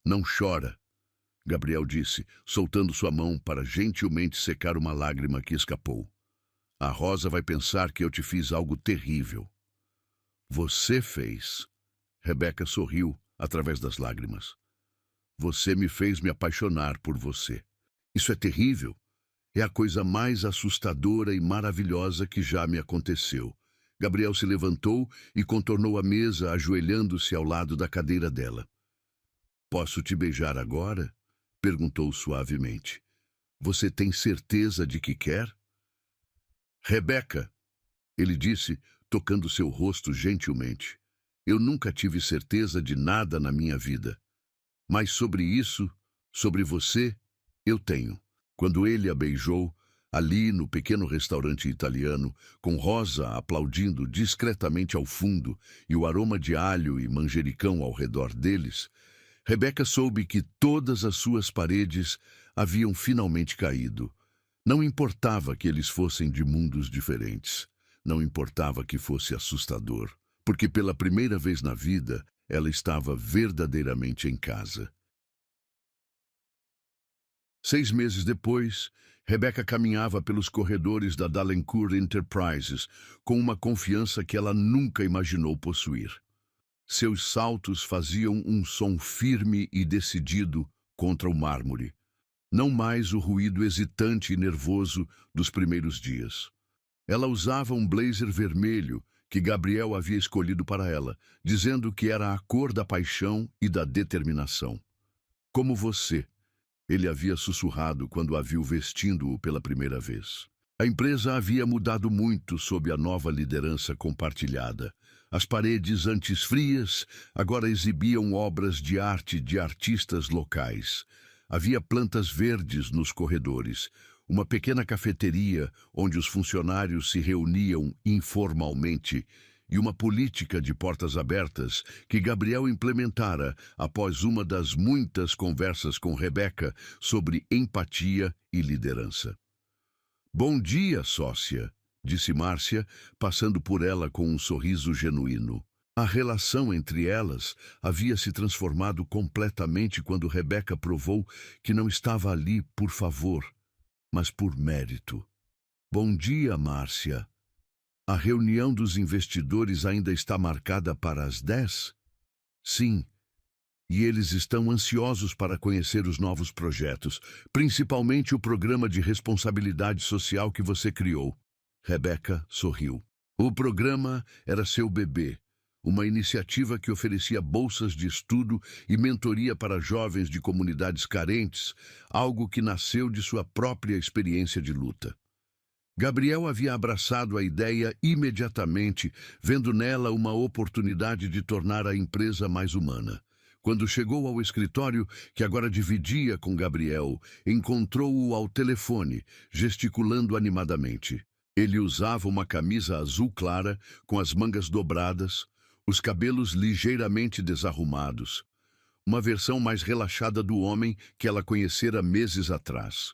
Não chora, Gabriel disse, soltando sua mão para gentilmente secar uma lágrima que escapou. A Rosa vai pensar que eu te fiz algo terrível. Você fez. Rebeca sorriu através das lágrimas. Você me fez me apaixonar por você. Isso é terrível. É a coisa mais assustadora e maravilhosa que já me aconteceu. Gabriel se levantou e contornou a mesa, ajoelhando-se ao lado da cadeira dela. Posso te beijar agora? Perguntou suavemente. Você tem certeza de que quer? Rebeca, ele disse, tocando seu rosto gentilmente. Eu nunca tive certeza de nada na minha vida. Mas sobre isso, sobre você, eu tenho. Quando ele a beijou, ali no pequeno restaurante italiano, com Rosa aplaudindo discretamente ao fundo e o aroma de alho e manjericão ao redor deles, Rebeca soube que todas as suas paredes haviam finalmente caído. Não importava que eles fossem de mundos diferentes. Não importava que fosse assustador, porque pela primeira vez na vida ela estava verdadeiramente em casa. 6 meses depois, Rebecca caminhava pelos corredores da Dalencourt Enterprises com uma confiança que ela nunca imaginou possuir. Seus saltos faziam um som firme e decidido contra o mármore, não mais o ruído hesitante e nervoso dos primeiros dias. Ela usava um blazer vermelho que Gabriel havia escolhido para ela, dizendo que era a cor da paixão e da determinação. Como você, ele havia sussurrado quando a viu vestindo-o pela primeira vez. A empresa havia mudado muito sob a nova liderança compartilhada. As paredes antes frias agora exibiam obras de arte de artistas locais. Havia plantas verdes nos corredores, uma pequena cafeteria onde os funcionários se reuniam informalmente e uma política de portas abertas que Gabriel implementara após uma das muitas conversas com Rebeca sobre empatia e liderança. Bom dia, sócia, disse Márcia, passando por ela com um sorriso genuíno. A relação entre elas havia se transformado completamente quando Rebeca provou que não estava ali por favor, mas por mérito. Bom dia, Márcia. A reunião dos investidores ainda está marcada para as 10? Sim, e eles estão ansiosos para conhecer os novos projetos, principalmente o programa de responsabilidade social que você criou. Rebeca sorriu. O programa era seu bebê, uma iniciativa que oferecia bolsas de estudo e mentoria para jovens de comunidades carentes, algo que nasceu de sua própria experiência de luta. Gabriel havia abraçado a ideia imediatamente, vendo nela uma oportunidade de tornar a empresa mais humana. Quando chegou ao escritório, que agora dividia com Gabriel, encontrou-o ao telefone, gesticulando animadamente. Ele usava uma camisa azul clara, com as mangas dobradas, os cabelos ligeiramente desarrumados. Uma versão mais relaxada do homem que ela conhecera meses atrás.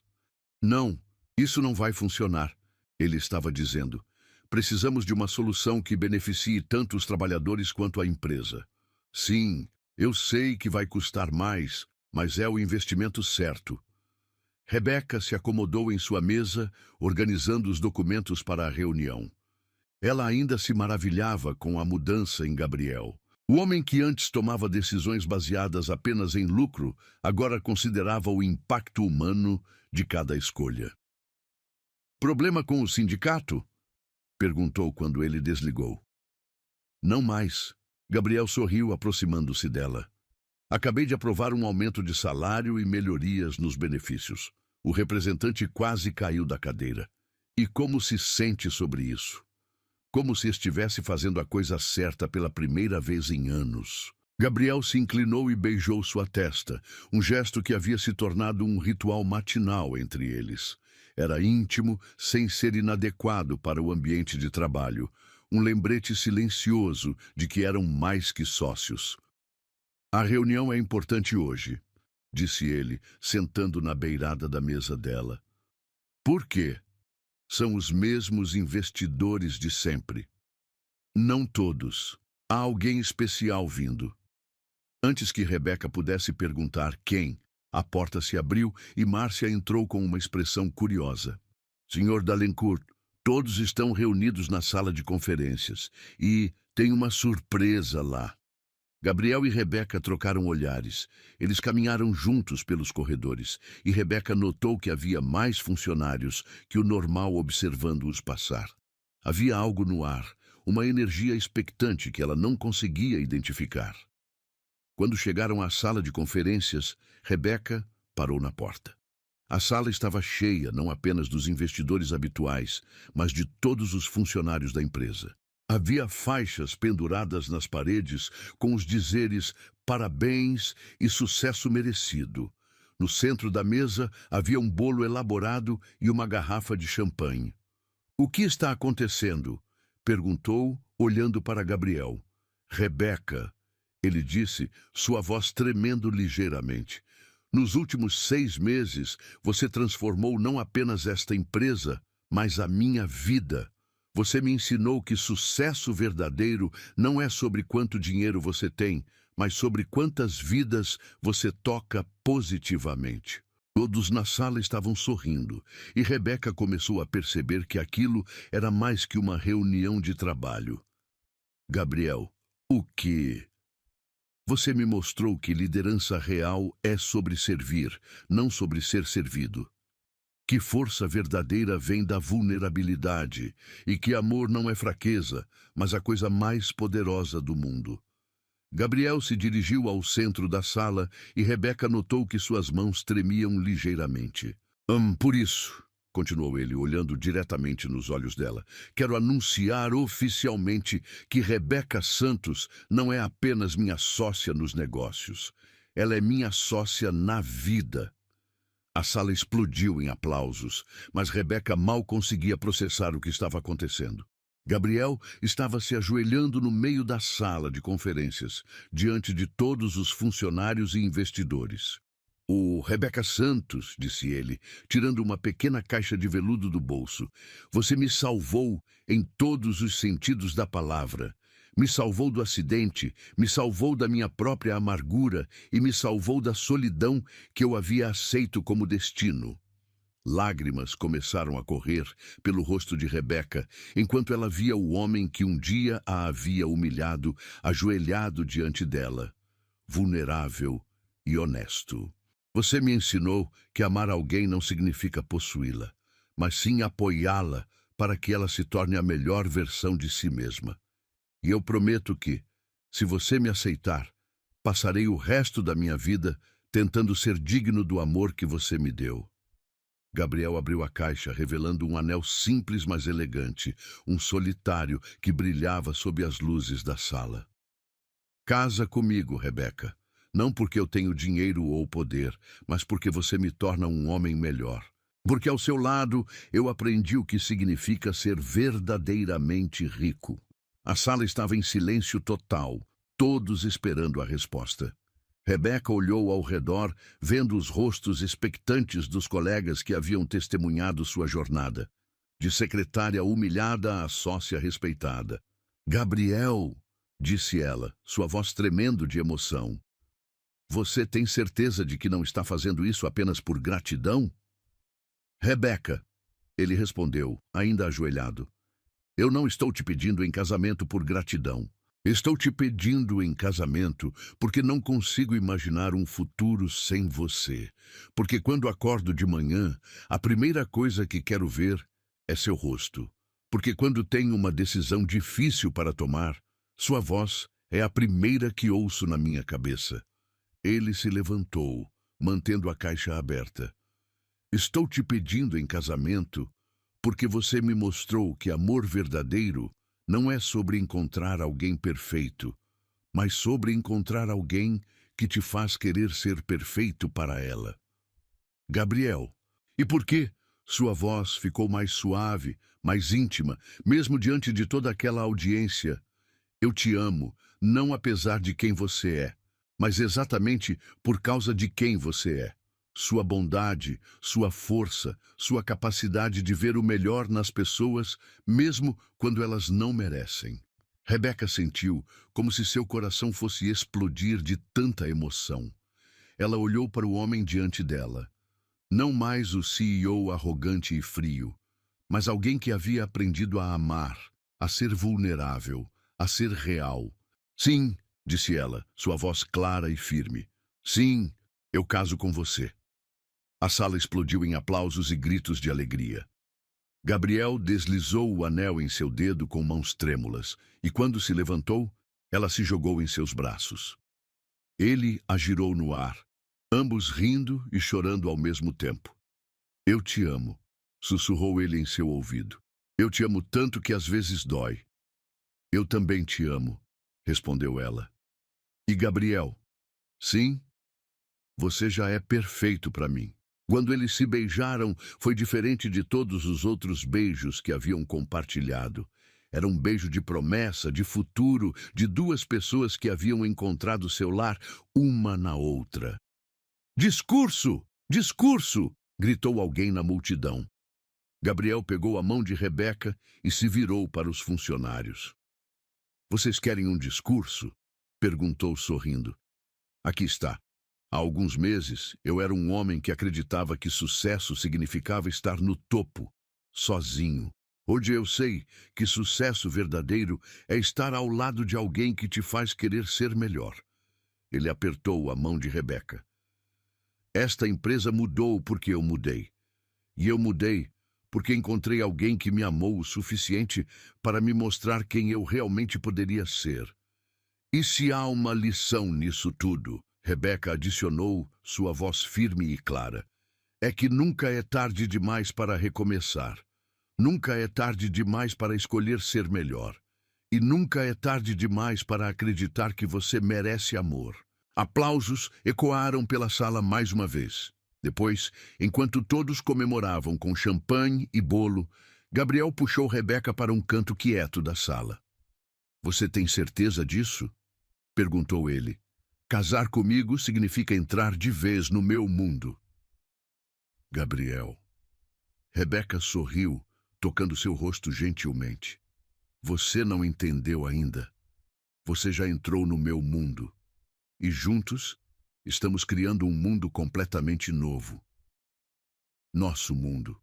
Não, isso não vai funcionar, ele estava dizendo. Precisamos de uma solução que beneficie tanto os trabalhadores quanto a empresa. Sim, eu sei que vai custar mais, mas é o investimento certo. Rebeca se acomodou em sua mesa, organizando os documentos para a reunião. Ela ainda se maravilhava com a mudança em Gabriel. O homem que antes tomava decisões baseadas apenas em lucro, agora considerava o impacto humano de cada escolha. Problema com o sindicato? Perguntou quando ele desligou. Não mais. Gabriel sorriu, aproximando-se dela. Acabei de aprovar um aumento de salário e melhorias nos benefícios. O representante quase caiu da cadeira. E como se sente sobre isso? Como se estivesse fazendo a coisa certa pela primeira vez em anos. Gabriel se inclinou e beijou sua testa, um gesto que havia se tornado um ritual matinal entre eles. Era íntimo, sem ser inadequado para o ambiente de trabalho. Um lembrete silencioso de que eram mais que sócios. A reunião é importante hoje, disse ele, sentando na beirada da mesa dela. Por quê? São os mesmos investidores de sempre. Não todos. Há alguém especial vindo. Antes que Rebeca pudesse perguntar quem, a porta se abriu e Márcia entrou com uma expressão curiosa. Senhor Dalencourt, todos estão reunidos na sala de conferências e tem uma surpresa lá. Gabriel e Rebeca trocaram olhares. Eles caminharam juntos pelos corredores e Rebeca notou que havia mais funcionários que o normal observando-os passar. Havia algo no ar, uma energia expectante que ela não conseguia identificar. Quando chegaram à sala de conferências, Rebeca, parou na porta. A sala estava cheia não apenas dos investidores habituais, mas de todos os funcionários da empresa. Havia faixas penduradas nas paredes com os dizeres "Parabéns" e "Sucesso merecido". No centro da mesa havia um bolo elaborado e uma garrafa de champanhe. "O que está acontecendo?" perguntou, olhando para Gabriel. "Rebeca", ele disse, sua voz tremendo ligeiramente. "Nos últimos 6 meses, você transformou não apenas esta empresa, mas a minha vida. Você me ensinou que sucesso verdadeiro não é sobre quanto dinheiro você tem, mas sobre quantas vidas você toca positivamente." Todos na sala estavam sorrindo, e Rebeca começou a perceber que aquilo era mais que uma reunião de trabalho. "Gabriel, o quê?" "Você me mostrou que liderança real é sobre servir, não sobre ser servido. Que força verdadeira vem da vulnerabilidade, e que amor não é fraqueza, mas a coisa mais poderosa do mundo." Gabriel se dirigiu ao centro da sala e Rebeca notou que suas mãos tremiam ligeiramente. Por isso", continuou ele, olhando diretamente nos olhos dela, "quero anunciar oficialmente que Rebeca Santos não é apenas minha sócia nos negócios. Ela é minha sócia na vida." A sala explodiu em aplausos, mas Rebeca mal conseguia processar o que estava acontecendo. Gabriel estava se ajoelhando no meio da sala de conferências, diante de todos os funcionários e investidores. "O Rebeca Santos", disse ele, tirando uma pequena caixa de veludo do bolso, "você me salvou em todos os sentidos da palavra. Me salvou do acidente, me salvou da minha própria amargura e me salvou da solidão que eu havia aceito como destino." Lágrimas começaram a correr pelo rosto de Rebeca, enquanto ela via o homem que um dia a havia humilhado, ajoelhado diante dela, vulnerável e honesto. "Você me ensinou que amar alguém não significa possuí-la, mas sim apoiá-la para que ela se torne a melhor versão de si mesma. E eu prometo que, se você me aceitar, passarei o resto da minha vida tentando ser digno do amor que você me deu." Gabriel abriu a caixa, revelando um anel simples mas elegante, um solitário que brilhava sob as luzes da sala. "Casa comigo, Rebeca. Não porque eu tenho dinheiro ou poder, mas porque você me torna um homem melhor. Porque ao seu lado eu aprendi o que significa ser verdadeiramente rico." A sala estava em silêncio total, todos esperando a resposta. Rebeca olhou ao redor, vendo os rostos expectantes dos colegas que haviam testemunhado sua jornada. De secretária humilhada a sócia respeitada. "Gabriel", disse ela, sua voz tremendo de emoção. "Você tem certeza de que não está fazendo isso apenas por gratidão?" "Rebeca", ele respondeu, ainda ajoelhado, "eu não estou te pedindo em casamento por gratidão. Estou te pedindo em casamento porque não consigo imaginar um futuro sem você. Porque quando acordo de manhã, a primeira coisa que quero ver é seu rosto. Porque quando tenho uma decisão difícil para tomar, sua voz é a primeira que ouço na minha cabeça." Ele se levantou, mantendo a caixa aberta. "Estou te pedindo em casamento porque você me mostrou que amor verdadeiro não é sobre encontrar alguém perfeito, mas sobre encontrar alguém que te faz querer ser perfeito para ela." "Gabriel." "E por quê?" Sua voz ficou mais suave, mais íntima, mesmo diante de toda aquela audiência. "Eu te amo, não apesar de quem você é, mas exatamente por causa de quem você é. Sua bondade, sua força, sua capacidade de ver o melhor nas pessoas, mesmo quando elas não merecem." Rebeca sentiu como se seu coração fosse explodir de tanta emoção. Ela olhou para o homem diante dela. Não mais o CEO arrogante e frio, mas alguém que havia aprendido a amar, a ser vulnerável, a ser real. "Sim", disse ela, sua voz clara e firme. "Sim, eu caso com você." A sala explodiu em aplausos e gritos de alegria. Gabriel deslizou o anel em seu dedo com mãos trêmulas, e quando se levantou, ela se jogou em seus braços. Ele a girou no ar, ambos rindo e chorando ao mesmo tempo. Eu te amo, sussurrou ele em seu ouvido. Eu te amo tanto que às vezes dói. Eu também te amo, respondeu ela. E Gabriel? Sim, você já é perfeito para mim. Quando eles se beijaram, foi diferente de todos os outros beijos que haviam compartilhado. Era um beijo de promessa, de futuro, de duas pessoas que haviam encontrado seu lar uma na outra. Discurso! Discurso! Gritou alguém na multidão. Gabriel pegou a mão de Rebeca e se virou para os funcionários. Vocês querem um discurso? Perguntou sorrindo. Aqui está. Há alguns meses, eu era um homem que acreditava que sucesso significava estar no topo, sozinho. Hoje eu sei que sucesso verdadeiro é estar ao lado de alguém que te faz querer ser melhor. Ele apertou a mão de Rebeca. Esta empresa mudou porque eu mudei. E eu mudei porque encontrei alguém que me amou o suficiente para me mostrar quem eu realmente poderia ser. E se há uma lição nisso tudo, Rebeca adicionou, sua voz firme e clara, é que nunca é tarde demais para recomeçar. Nunca é tarde demais para escolher ser melhor. E nunca é tarde demais para acreditar que você merece amor. Aplausos ecoaram pela sala mais uma vez. Depois, enquanto todos comemoravam com champanhe e bolo, Gabriel puxou Rebeca para um canto quieto da sala. Você tem certeza disso? Perguntou ele. Casar comigo significa entrar de vez no meu mundo. Gabriel. Rebeca sorriu, tocando seu rosto gentilmente. Você não entendeu ainda. Você já entrou no meu mundo. E juntos, estamos criando um mundo completamente novo. Nosso mundo.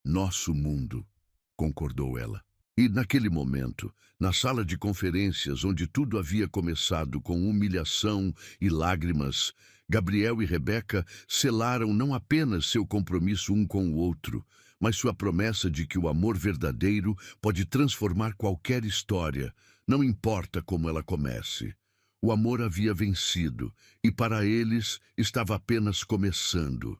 Nosso mundo, concordou ela. E naquele momento, na sala de conferências onde tudo havia começado com humilhação e lágrimas, Gabriel e Rebeca selaram não apenas seu compromisso um com o outro, mas sua promessa de que o amor verdadeiro pode transformar qualquer história, não importa como ela comece. O amor havia vencido, e para eles estava apenas começando.